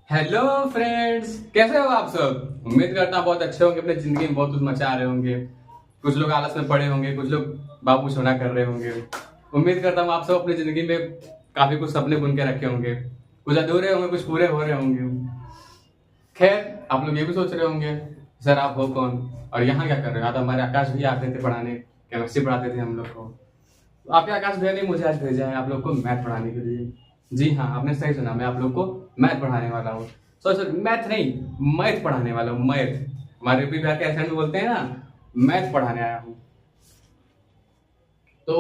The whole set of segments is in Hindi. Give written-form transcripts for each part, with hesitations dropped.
हेलो फ्रेंड्स, कैसे हो आप सब। उम्मीद करता हूँ बहुत अच्छे होंगे, अपनी जिंदगी में बहुत कुछ मचा रहे होंगे। कुछ लोग आलस में पड़े होंगे, कुछ लोग बाबू सोना कर रहे होंगे। उम्मीद करता हूँ आप सब अपनी जिंदगी में काफी कुछ सपने बुन के रखे होंगे। कुछ अधूरे होंगे, कुछ पूरे हो रहे होंगे। खैर, आप लोग ये भी सोच रहे होंगे सर आप हो कौन और यहाँ क्या कर रहे हो। यहाँ तो हमारे आकाश भैया आते थे पढ़ाने, केमिस्ट्री पढ़ाते थे हम लोग को। तो आपके आकाश भैया ने मुझे आज भेजा है आप लोग को मैथ पढ़ाने के लिए। जी हाँ, आपने सही सुना, मैं आप लोग को मैथ पढ़ाने वाला हूँ। सॉरी सॉरी, मैथ नहीं, मैथ पढ़ाने वाला हूँ। मैथ हमारे भी बिहार के एक्सेंट में बोलते हैं ना, मैथ पढ़ाने आया हूँ। तो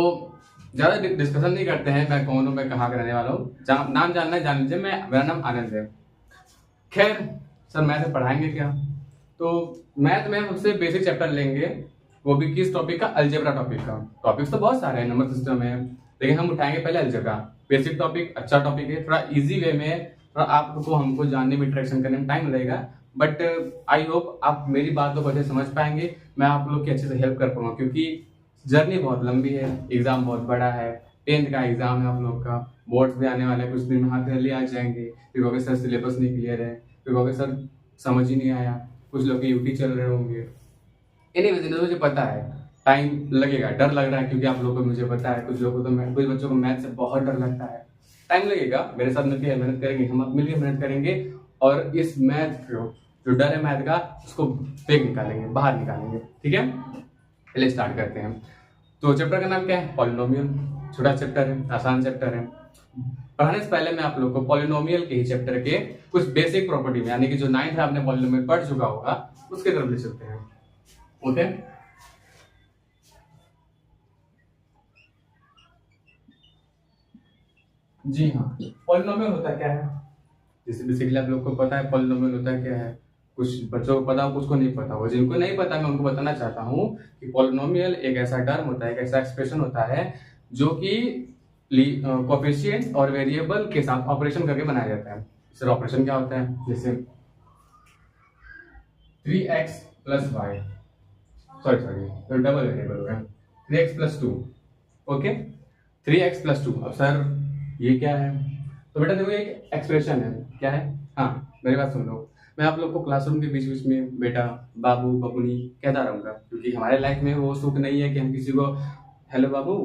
ज्यादा डिस्कशन नहीं करते हैं, मैं कौन हूँ, मैं कहाँ का रहने वाला हूँ। नाम जानना है जान लीजिए, मेरा नाम आनंद है। खैर, सर मैथ पढ़ाएंगे क्या। तो मैथ में हम सबसे बेसिक चैप्टर लेंगे, वो भी किस टॉपिक का, अलजेब्रा टॉपिक का। टॉपिक्स तो बहुत सारे हैं, नंबर सिस्टम है, लेकिन हम उठाएंगे पहले अलजेब्रा। बेसिक टॉपिक अच्छा टॉपिक है, थोड़ा इजी वे में, थोड़ा आपको हमको जानने में, इंटरेक्शन करने में टाइम लगेगा। बट आई होप आप मेरी बात को अच्छे से समझ पाएंगे, मैं आप लोग की अच्छे से हेल्प कर पाऊंगा, क्योंकि जर्नी बहुत लंबी है, एग्जाम बहुत बड़ा है। 10th का एग्जाम है आप लोग का, बोर्ड्स भी आने वाले हैं, कुछ दिन में हाथ में ले आ जाएंगे। फिर कहोगे सर सिलेबस नहीं क्लियर है, फिर कहोगे सर समझ ही नहीं आया। कुछ लोग यूटी चल रहे होंगे। एनीवेज, मुझे पता है टाइम लगेगा, डर लग रहा है, क्योंकि आप लोगों को मुझे पता है कुछ लोगों को तो कुछ बच्चों को मैथ से बहुत डर लगता है। टाइम लगेगा, मेरे साथ मिलकर मेहनत करेंगे, हम मिलकर मेहनत करेंगे और इस मैथ को, जो डर है मैथ का, उसको फेंक निकालेंगे, बाहर निकालेंगे। ठीक है, पहले स्टार्ट करते हैं। तो चैप्टर का नाम क्या है, पॉलिनोमियल। छोटा चैप्टर है, आसान चैप्टर है। पढ़ाने से पहले मैं आप लोग को पॉलिनोमियल के ही चैप्टर के कुछ बेसिक प्रॉपर्टी में, यानी कि जो 9th में आपने पॉलिनोमियल पढ़ चुका होगा, उसके तरफ ले चलते हैं। ओके, जी हाँ। पॉलिनोमियल होता क्या है, जैसे बेसिकली आप लोग को पता है पॉलिनोमियल होता क्या है। कुछ बच्चों को पता हो, कुछ को नहीं पता हो। जिनको नहीं पता, मैं उनको बताना चाहता हूँ कि पॉलिनोमियल एक ऐसा टर्म होता है, एक ऐसा एक्सप्रेशन होता है जो कि कोफिशिएंट और वेरिएबल के साथ ऑपरेशन करके बनाया जाता है। सर ऑपरेशन क्या होता है, जैसे 3x plus y, sorry sorry, तो डबल वेरिएबल हो गया, 3x plus 2। Okay, 3x plus 2। अब सर ये क्या है, तो बेटा देखो एक एक्सप्रेशन है। क्या है, हाँ मेरी बात सुन लो। मैं आप लोग को क्लासरूम के बीच बीच में बेटा, बाबू, बबुनी कहता रहूंगा, क्योंकि हमारे लाइफ में वो सुख नहीं है कि हम किसी को हेलो बाबू,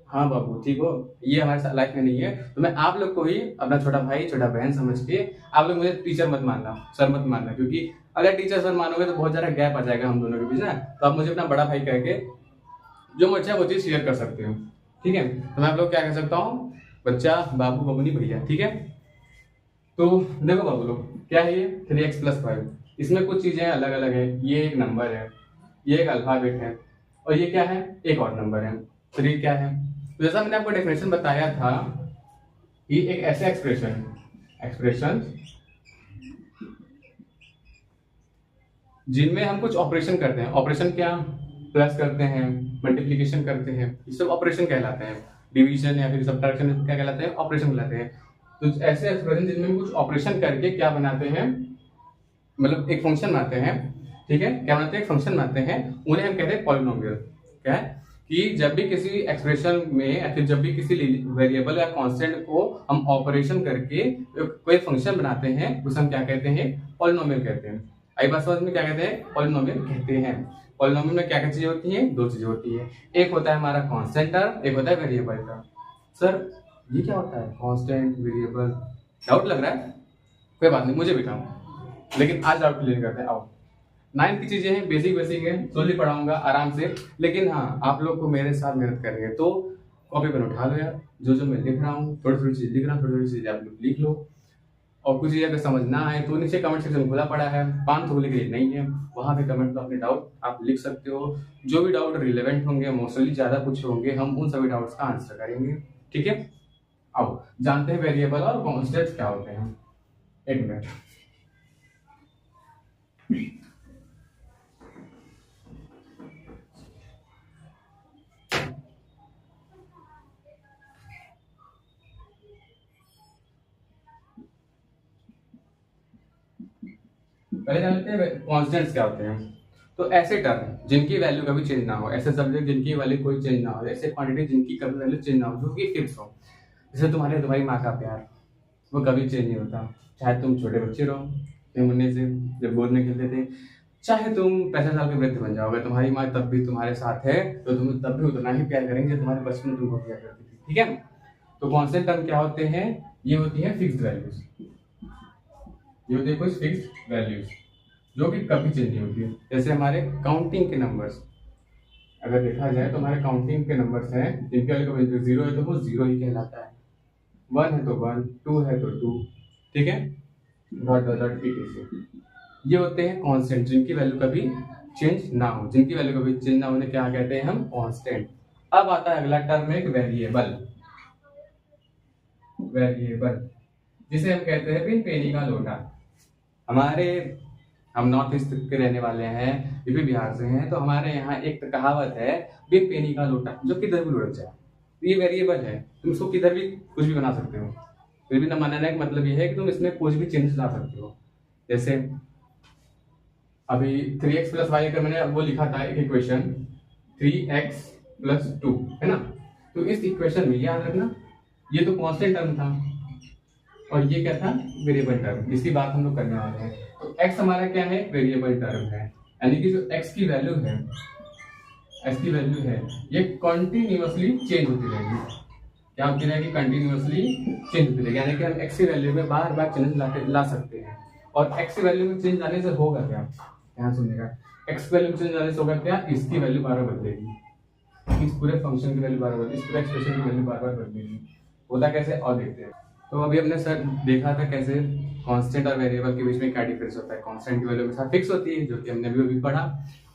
हाँ बाबू ठीक हो, ये हमारे लाइफ में नहीं है। तो मैं आप लोग को ही अपना छोटा भाई, छोटा बहन समझ के, आप लोग मुझे टीचर मत मानना, सर मत मानना, क्योंकि अगर टीचर सर मानोगे तो बहुत ज्यादा गैप आ जाएगा हम दोनों के बीच ना। तो आप मुझे अपना बड़ा भाई कह के जो मुझे है वो चीज शेयर कर सकते हो। ठीक है, तो मैं आप लोग क्या कह सकता हूँ, बच्चा, बाबू, बबुनी, भैया। ठीक है, तो देखो बाबू लोग, क्या है ये 3x प्लस 5। इसमें कुछ चीजें अलग अलग है। ये एक नंबर है, ये एक अल्फाबेट है, और ये क्या है, एक और नंबर है। तो ये क्या है, तो जैसा मैंने आपको डेफिनेशन बताया था कि एक ऐसे एक्सप्रेशन एक्सप्रेशन जिनमें हम कुछ ऑपरेशन करते हैं। ऑपरेशन क्या, प्लस करते हैं, मल्टीप्लीकेशन करते हैं, ये सब ऑपरेशन कहलाते हैं। डिवीजन या फिर सब्ट्रैक्शन क्या कहलाते हैं, ऑपरेशन कहलाते हैं। तो ऐसे एक्सप्रेशन जिनमें हम कुछ ऑपरेशन करके क्या बनाते हैं, मतलब एक फंक्शन बनाते हैं। ठीक है, क्या बनाते हैं, एक फंक्शन बनाते हैं, उन्हें हम कहते हैं पॉलिनोमियल। क्या है कि जब भी किसी एक्सप्रेशन में या फिर जब भी किसी वेरिएबल या कांस्टेंट को हम ऑपरेशन करके कोई फंक्शन बनाते हैं, उसे हम क्या कहते हैं, पॉलिनोमियल कहते हैं। आई बात समझ में, क्या कहते हैं, पॉलिनोमियल कहते हैं। पॉलिनोमियल में क्या क्या चीजें होती हैं, दो चीजें होती है। एक होता है हमारा कांस्टेंट टर्म, एक होता है वेरिएबल टर्म। सर ये क्या होता है, कांस्टेंट, वेरिएबल, डाउट लग रहा है, कोई बात नहीं, मुझे भी काम, लेकिन आज डाउट क्लियर करते हैं। आओ, 9th की चीजें हैं, बेसिक बेसिक है, स्लोली पढ़ाऊंगा आराम से। लेकिन हाँ, आप लोग को मेरे साथ मेहनत करनी है, तो कॉपी पेन उठा लो यार। जो जो मैं लिख रहा हूँ, थोड़ी थोड़ी चीज लिख रहा हूँ, थोड़ी थोड़ी चीज आप लोग लिख लो। और कुछ चीज अगर समझ ना आए तो नीचे कमेंट सेक्शन खुला पड़ा है, 5 खुलने के लिए नहीं है, वहां पे कमेंट में अपने डाउट आप लिख सकते हो। जो भी डाउट रिलेवेंट होंगे, मोस्टली ज्यादा पूछे होंगे, हम उन सभी डाउट्स का आंसर करेंगे। ठीक है, आओ जानते हैं वेरिएबल और कॉन्स्टेंट क्या होते हैं। एक मिनट, पहले जानते हैं कॉन्स्टेंट्स क्या होते हैं। तो ऐसे टर्म जिनकी वैल्यू कभी चेंज ना हो, ऐसे सब्जेक्ट जिनकी वैल्यू कोई चेंज ना हो, ऐसे क्वांटिटी जिनकी कभी वैल्यू चेंज ना हो, जो कि फिक्स हो। जैसे तुम्हारी माँ का प्यार, वो कभी चेंज नहीं होता। चाहे तुम छोटे बच्चे रहो मुन्ने से जब गोद में खेलते थे, चाहे तुम 65 साल के वृद्ध बन जाओगे, तुम्हारी माँ तब भी तुम्हारे साथ है तो तुम्हें तब भी उतना ही प्यार करेंगे तुम्हारे बचपन में तुमको प्यार करती थी। ठीक है, तो कांस्टेंट टर्म क्या होते हैं? ये होती है फिक्स्ड वैल्यूज, ये होती है कुछ फिक्स्ड वैल्यूज जो कि कभी चेंज नहीं होती है। जैसे हमारे काउंटिंग के नंबर्स अगर देखा जाए तो हमारे काउंटिंग के नंबर्स हैं जिनके वैल्यू कभी जीरो है तो वो जीरो ही कहलाता है, 1 है तो 1, 2 है तो 2, ठीक है, डॉट डॉट डॉट etc। ये होते हैं कांस्टेंट जिनकी वैल्यू कभी चेंज ना हो, जिनकी वैल्यू कभी चेंज ना होने क्या कहते हैं हम? कांस्टेंट। अब आता है अगला टर्म एक वेरिएबल, वेरिएबल जिसे हम कहते हैं बिन पेनी का लोटा। हम नॉर्थ ईस्ट के रहने वाले हैं, यूपी बिहार से हैं, तो हमारे यहाँ एक कहावत है बिन पेनी का लोटा, जो किधर भी लुढ़क जाए। तो ये वेरिएबल है, तुम इसको किधर भी कुछ भी बना सकते हो। फिर भी न मानने का मतलब ये है कि तुम इसमें कुछ भी चेंज ला सकते हो। जैसे अभी 3x प्लस वाई अगर मैंने वो लिखा था एक इक्वेशन 3x प्लस 2 है ना, तो इस इक्वेशन में याद रखना ये तो कांस्टेंट टर्म था और ये क्या था? Variable term. इसकी बात हम लोग करने वाले हैं। तो x हमारा क्या है? वेरिएबल टर्म है, यानी कि जो x की वैल्यू है, x की वैल्यू है ये कंटिन्यूअसली चेंज होती रहेगी। क्या होती रहेगी? कंटिन्यूअसली चेंज होती रहेगी, यानी कि हम x की वैल्यू में बार बार चेंज ला सकते हैं। और x की वैल्यू में चेंज लाने से होगा क्या? ध्यान सुनिएगा, x की वैल्यू में चेंज लाने से होगा क्या? इसकी वैल्यू बार बार बदलेगी, इस पूरे फंक्शन की वैल्यू बार बार, इस पूरे एक्सप्रेशन की वैल्यू बार बार बदलेगी। होता कैसे और देखते हैं। तो अभी हमने सर देखा था कैसे कांस्टेंट और वेरिएबल के बीच में क्या डिफरेंस होता है। कांस्टेंट की वैल्यू हमेशा फिक्स होती है, जो कि हमने अभी पढ़ा।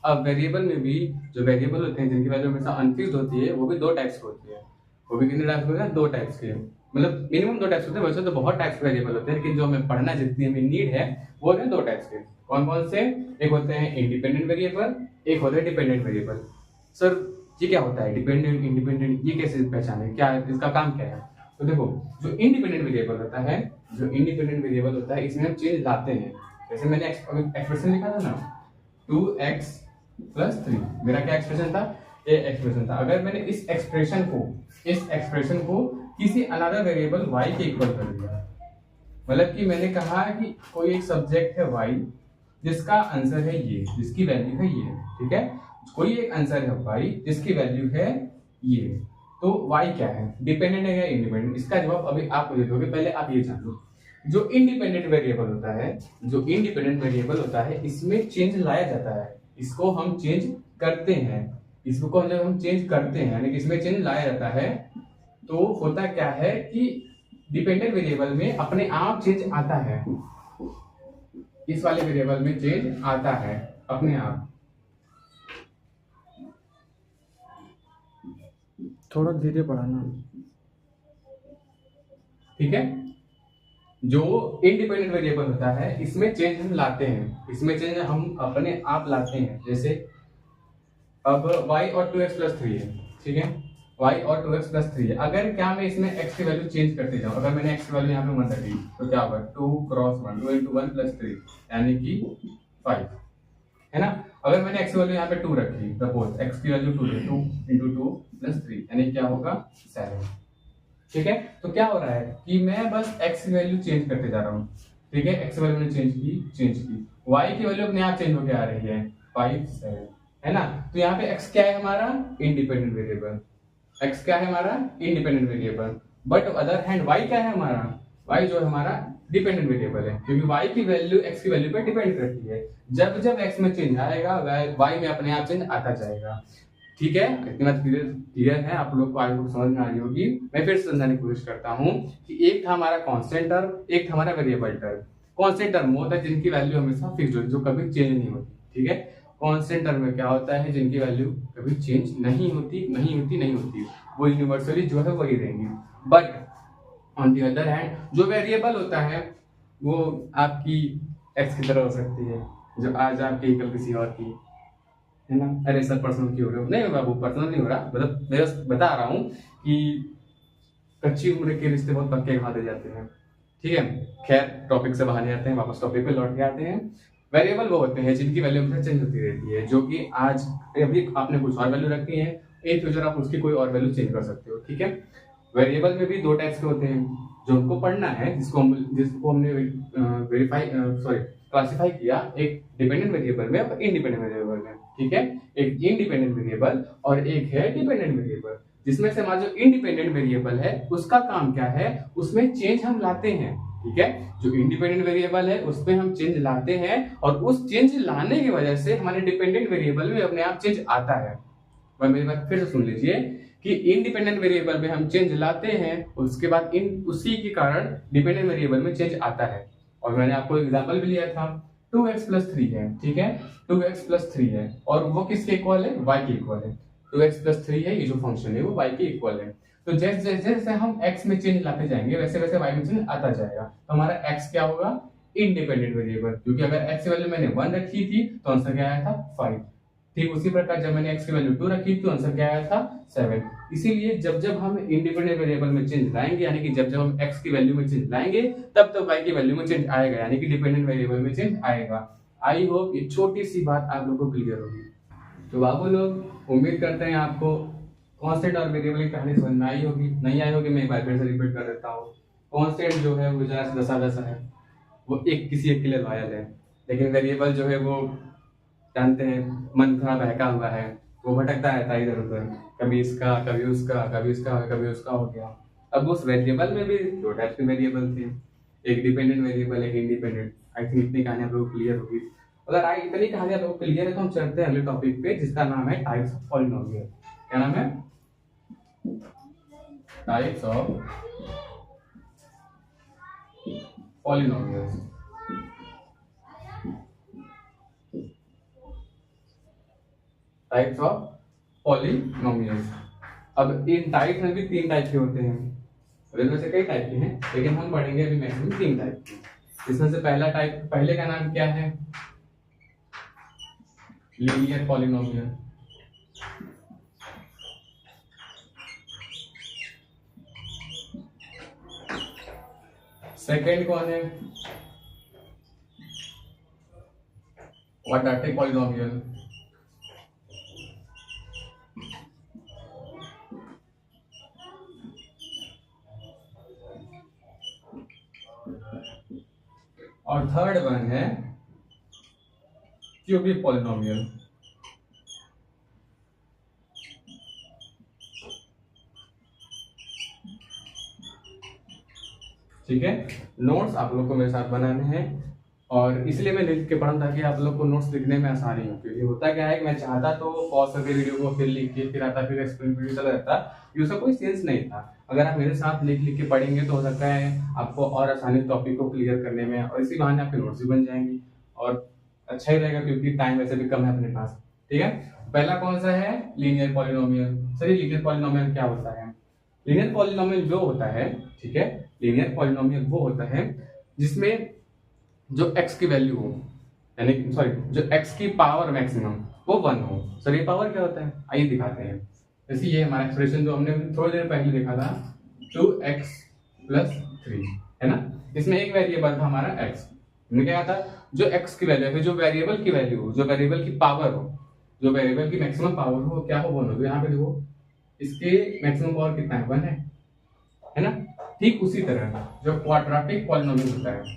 अब वेरिएबल में भी जो वेरिएबल होते हैं जिनकी वैल्यू हमेशा अनफिक्स्ड होती है, वो भी दो टाइप्स की होती है। वो भी कितने टाइप्स होते हैं? दो टाइप्स के, मतलब मिनिमम दो टाइप्स होते हैं। वैसे तो बहुत टाइप्स के वेरिएबल होते हैं, लेकिन जो हमें पढ़ना जितनी हमें नीड है वो है दो टाइप्स के। कौन कौन से? एक होते हैं इंडिपेंडेंट वेरिएबल, एक होते हैं डिपेंडेंट वेरिएबल। सर ये क्या होता है डिपेंडेंट इंडिपेंडेंट, ये कैसे पहचाने, क्या है इसका काम क्या है? तो देखो, जो इंडिपेंडेंट वेरिएबल होता है, जो इंडिपेंडेंट वेरिएबल होता है इसमें हम चेंज लाते हैं। जैसे मैंने एक्सप्रेशन लिखा था ना 2x प्लस 3, मेरा क्या एक्सप्रेशन था? ये एक्सप्रेशन था। अगर मैंने इस एक्सप्रेशन को किसी अनदर वेरिएबल y के इक्वल कर दिया, मतलब कि मैंने कहा कि कोई एक सब्जेक्ट है y जिसका आंसर है ये, जिसकी वैल्यू है ये, ठीक है, कोई एक आंसर है y जिसकी वैल्यू है ये, तो y क्या है? डिपेंडेंट है या इंडिपेंडेंट? इसका जवाब अभी आप मुझे दोगे, पहले आप ये जान लो। जो इंडिपेंडेंट वेरिएबल होता है, जो इंडिपेंडेंट वेरिएबल होता है इसमें चेंज लाया जाता है, इसको हम चेंज करते हैं। इसको जब हम चेंज करते हैं यानी कि इसमें चेंज लाया जाता है, तो होता क्या है कि डिपेंडेंट वेरिएबल में अपने आप चेंज आता है, इस वाले वेरिएबल में चेंज आता है अपने आप। थोड़ा धीरे पढ़ाना, ठीक है। जो इंडिपेंडेंट वेरिएबल होता है इसमें चेंज हम लाते हैं, इसमें चेंज हम अपने आप लाते हैं। जैसे अब y और 2x प्लस 3 है, ठीक है, y और 2x प्लस 3 है। अगर क्या मैं इसमें x की वैल्यू चेंज करते जाऊं, अगर मैंने x की वैल्यू यहाँ पे 1 रखी तो क्या होगा? 2 क्रॉस 1, 2 into 1 प्लस 3 यानी कि 5, है ना। अगर मैंने x की वैल्यू यहाँ पे 2 रखी, सपोज x की वैल्यू 2 है, 2 into 2 प्लस 3 यानी क्या होगा? 7, ठीक है। तो क्या हो रहा है कि मैं बस x की वैल्यू चेंज करते जा रहा हूँ, ठीक है, x की वैल्यू मैंने चेंज की, y की वैल्यू अपने आप चेंज होकर आ रही है 5, 7, है ना। तो यहाँ पे x क्या है हमारा? Independent variable. x क्या है हमारा? Independent variable. But other hand y क्या है हमारा? y जो है हमारा डिपेंडेंट वेरिएबल है, क्योंकि y की वैल्यू x की वैल्यू पे डिपेंड करती है। जब जब x में चेंज आएगा y में अपने आप चेंज आता जाएगा, ठीक है। इतना क्लियर है आप लोग को, आज को समझ में आ रही होगी। मैं फिर से समझाने की कोशिश करता हूँ कि एक था हमारा कांस्टेंट टर्म, एक था हमारा वेरिएबल टर्म। कांस्टेंट टर्म होता है जिनकी वैल्यू हमेशा फिक्स होती है, जो कभी चेंज नहीं होती, ठीक है। कांस्टेंट टर्म में क्या होता है? जिनकी वैल्यू कभी चेंज नहीं होती, वो यूनिवर्सली जो है वही रहेंगी। But on the other hand जो वेरिएबल होता है वो आपकी एक्स की तरह हो सकती है, जो आज आपकी कल किसी और की, है ना। अरे सर पर्सनल क्यों हो रहे हो? नहीं बाबू पर्सनल नहीं हो रहा, मतलब मैं बता रहा हूँ कि कच्ची उम्र के रिश्ते बहुत पक्के खाते जाते हैं, ठीक है। खैर टॉपिक से बाहर जाते हैं, वापस टॉपिक पे लौट के आते हैं। वेरिएबल वो होते हैं जिनकी वैल्यू हमेशा चेंज होती रहती है, जो कि आज अभी आपने कुछ और वैल्यू रखी है, इन फ्यूचर आप उसकी कोई और वैल्यू चेंज कर सकते हो, ठीक है। वेरिएबल में भी दो टाइप्स के होते हैं, जो हमको पढ़ना है, जिसको हमने क्लासिफाई किया एक डिपेंडेंट वेरिएबल में और इंडिपेंडेंट वेरिएबल में, ठीक है। एक इंडिपेंडेंट वेरिएबल और एक है डिपेंडेंट वेरिएबल, जिसमें से हमारा जो इंडिपेंडेंट वेरिएबल है उसका काम क्या है, उसमें चेंज हम लाते हैं, ठीक है। जो इंडिपेंडेंट वेरिएबल है उसमें हम चेंज लाते हैं और उस चेंज लाने की वजह से हमारे डिपेंडेंट वेरिएबल में अपने आप चेंज आता है। और मेरी बात फिर से सुन लीजिए कि इंडिपेंडेंट वेरिएबल में हम चेंज लाते हैं, उसके बाद उसी के कारण डिपेंडेंट वेरिएबल में चेंज आता है। और मैंने आपको एग्जांपल भी लिया था, 2x + 3 है, ठीक है। 2x + 3 है और वो किसके इक्वल है, y के इक्वल है। 2x + 3 है, ये जो फंक्शन है वो y के इक्वल है। तो जैसे जैसे हम x में चेंज लाते जाएंगे वैसे वैसे y में चेंज आता जाएगा। तो हमारा x क्या होगा, इंडिपेंडेंट वेरिएबल, क्योंकि अगर x की वैल्यू मैंने 1 रखी थी तो आंसर क्या आया था 5। ठीक उसी प्रकार जब मैंने x की वैल्यू 2 रखी तो आंसर क्या आया था 7। इसीलिए जब जब हम इंडिपेंडेंट वेरिएबल में चेंज लाएंगे, यानी कि जब जब हम x की वैल्यू में चेंज लाएंगे तब तब y की वैल्यू में चेंज आएगा, यानी कि डिपेंडेंट वेरिएबल में चेंज आएगा। आई होप ये छोटी सी बात आप लोगों को क्लियर होगी। तो बाबू लोग उम्मीद करते हैं आपको कांस्टेंट और वेरिएबल की कहानी समझ में आई होगी। नहीं आई होगी मैं एक बार फिर से रिपीट कर देता हूँ। कांस्टेंट जो है वो जरा दसा दसा है, वो एक किसी एक के लिए लॉयल है, लेकिन वेरिएबल जो है वो जानते हैं मन थोड़ा बहका हुआ है, वो भटकता रहता है इधर उधर, कभी इसका कभी उसका कभी इसका कभी उसका हो गया। अब उस वेरिएबल में भी दो टाइप के वेरिएबल थे, एक डिपेंडेंट वेरिएबल एक इंडिपेंडेंट। आई थिंक इतनी कहानी आप लोगों को क्लियर होगी। अगर आई इतनी कहानी आप लोगों को क्लियर है तो हम चलते हैं अगले टॉपिक पे, जिसका नाम है टाइप्स ऑफ पॉलिनोमियल। क्या नाम है, types of polynomials. Types of polynomials. अब इन टाइप में भी 3 टाइप के होते हैं, वैसे से कई टाइप के हैं लेकिन हम पढ़ेंगे अभी मैक्सिमम 3 टाइप के। इसमें से पहला टाइप, पहले का नाम क्या है, लीनियर पॉलिनोमियल। सेकंड कौन है, क्वाड्रेटिक पॉलिनोमियल। और थर्ड वन है क्यूबिक पॉलिनोमियल। ठीक है, नोट्स आप लोग को मेरे साथ बनाने हैं और इसलिए मैं लिख के पढ़ा ताकि आप लोग को नोट्स लिखने में आसानी हो। क्योंकि होता क्या है कि मैं चाहता तो पॉज करके वीडियो को फिर लिख के फिर आता फिर एक्सप्लेन वीडियो चला जाता, ये उसका कोई सेंस नहीं था। अगर आप मेरे साथ लिख के पढ़ेंगे तो हो सकता है आपको और आसानी टॉपिक को क्लियर करने में, और इसी बहाने आपके नोट्स भी बन जाएंगे और अच्छा ही रहेगा क्योंकि टाइम वैसे भी कम है अपने पास। ठीक है, पहला कौन सा है, लीनियर पॉलिनोमियल। सर ये लीनियर पॉलिनोमियल क्या होता है, लीनियर पॉलिनोमियल वो होता है, ठीक है, लीनियर पॉलिनोमियल वो होता है जिसमें जो x की वैल्यू हो, यानी जो x की पावर मैक्सिमम वो 1 हो। सर ये पावर क्या होता है, आइए दिखाते हैं। जैसे ये हमारा एक्सप्रेशन जो हमने थोड़ी देर पहले देखा था 2x + 3 है ना, इसमें एक वेरिएबल था हमारा x। हमने क्या था, जो x की वैल्यू है, जो वेरिएबल की वैल्यू हो, जो वेरिएबल की पावर हो, जो वेरिएबल की मैक्सिमम पावर हो क्या हो, 1 हो। यहाँ पे देखो इसके मैक्सिमम पावर कितना है, 1 है ना। ठीक उसी तरह जो क्वाड्रेटिक पॉलिनोमियल होता है,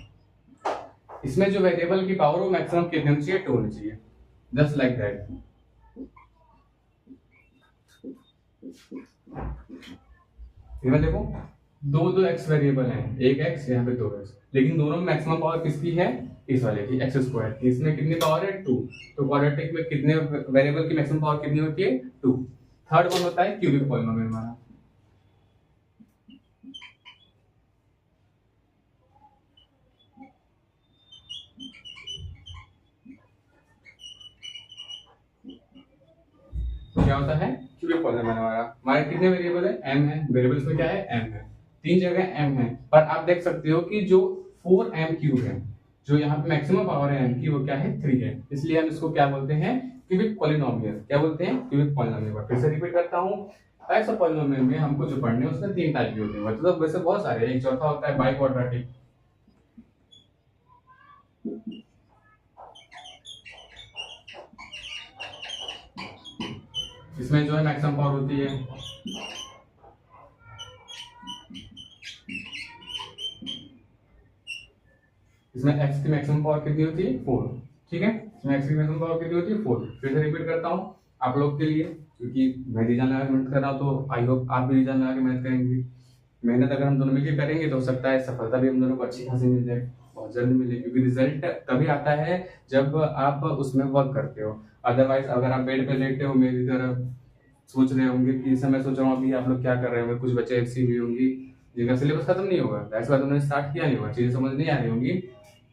इसमें जो वेरिएबल की पावर वो मैक्सिमम कितनी होनी चाहिए, 2 होनी चाहिए, जस्ट लाइक दैट। इसमें देखो दो एक्स वेरिएबल हैं, एक एक्स यहाँ पे 2x, लेकिन दोनों में मैक्सिमम पावर किसकी है, इस वाले की x²। इसमें कितनी पावर है, 2। तो क्वाड्रेटिक में कितने वेरिएबल की मैक्सिमम पावर कितनी होती है, 2। थर्ड वन होता है क्यूबिक पॉलिनोमियल हमारा। क्या होता है, क्यूबिक पॉलिनोमियल हमारे कितने वेरिएबल है, m है, वेरिएबल्स में क्या है, m है, 3 जगह m है। पर आप देख सकते हो कि जो 4m³ है, जो यहाँ पे मैक्सिमम पावर है m की, वो क्या है, 3 है। इसलिए हम इसको क्या बोलते हैं, क्यूबिक पॉलिनोमियल। क्या बोलते हैं, क्यूबिक पॉलिनोमियल। फिर से रिपीट करता हूँ, टाइप्स ऑफ पॉलिनोमियल में हमको जो पढ़ने हैं उसमें 3 टाइप के होते हैं। मतलब वैसे बहुत सारे हैं, एक चौथा होता है बाई क्वाड्रेटिक। इसमें जो है मैक्सिमम पावर होती है इसमें x की मैक्सिमम पावर कितनी होती है 4, ठीक है। इसमें x की मैक्सिमम पावर कितनी होती है 4। फिर से रिपीट करता हूँ आप लोग के लिए, क्योंकि मैं रीजन लगा के मेहनत कर रहा हूँ तो आई होप आप भी रीजन लगा के मेहनत करेंगे। मेहनत अगर हम दोनों मिलकर करेंगे तो हो सकता है सफलता भी हम दोनों को अच्छी खासी मिल जाए, बहुत जल्द मिले, क्योंकि रिजल्ट तभी आता है जब आप उसमें वर्क करते हो। अदरवाइज अगर आप बेड पे लेटे हो मेरी तरह सोच रहे होंगे कि इस समय सोच रहा हूँ अभी आप लोग क्या कर रहे होंगे, कुछ बच्चे ऐसी हुई होंगी जिनका सिलेबस खत्म नहीं होगा, ऐसे बात उन्होंने स्टार्ट किया नहीं होगा, चीजें समझ नहीं आ रही होंगी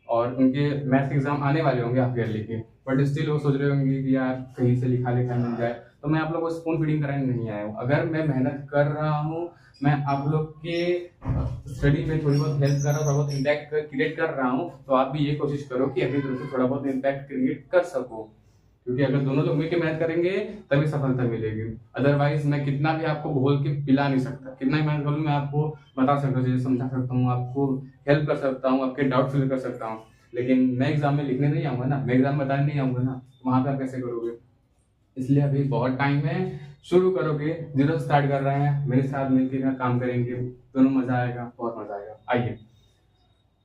और उनके मैथ के एग्जाम आने वाले होंगे हाफ ईयरली के, बट स्टिल वो सोच रहे होंगे कि यार कहीं से लिखा लिखा मिल जाए। तो मैं आप लोगों को स्पून फीडिंग कराने नहीं आया हूँ। अगर मैं मेहनत कर रहा हूँ, मैं आप लोग के स्टडी में थोड़ी बहुत हेल्प कर रहा हूँ, थोड़ा बहुत इम्पैक्ट क्रिएट कर रहा हूँ, तो आप भी ये कोशिश करो कि अपनी तरफ से थोड़ा बहुत इम्पैक्ट क्रिएट कर सको, क्योंकि अगर दोनों लोग मिलकर मेहनत करेंगे तभी सफलता मिलेगी। अदरवाइज मैं कितना भी आपको घोल के पिला नहीं सकता, कितना ही मेहनत करूँ मैं आपको बता सकता हूँ, चीजें समझा सकता हूँ, आपको हेल्प कर सकता हूँ, आपके डाउट क्लियर कर सकता हूँ, लेकिन मैं एग्जाम में लिखने नहीं आऊंगा ना, मैं एग्जाम में बताने नहीं आऊंगा ना, वहां पे आप कैसे करोगे। इसलिए अभी बहुत टाइम है, शुरू करोगे, जीरो से स्टार्ट कर रहे हैं, मेरे साथ मिलकर काम करेंगे, दोनों मजा आएगा, बहुत मजा आएगा। आइए,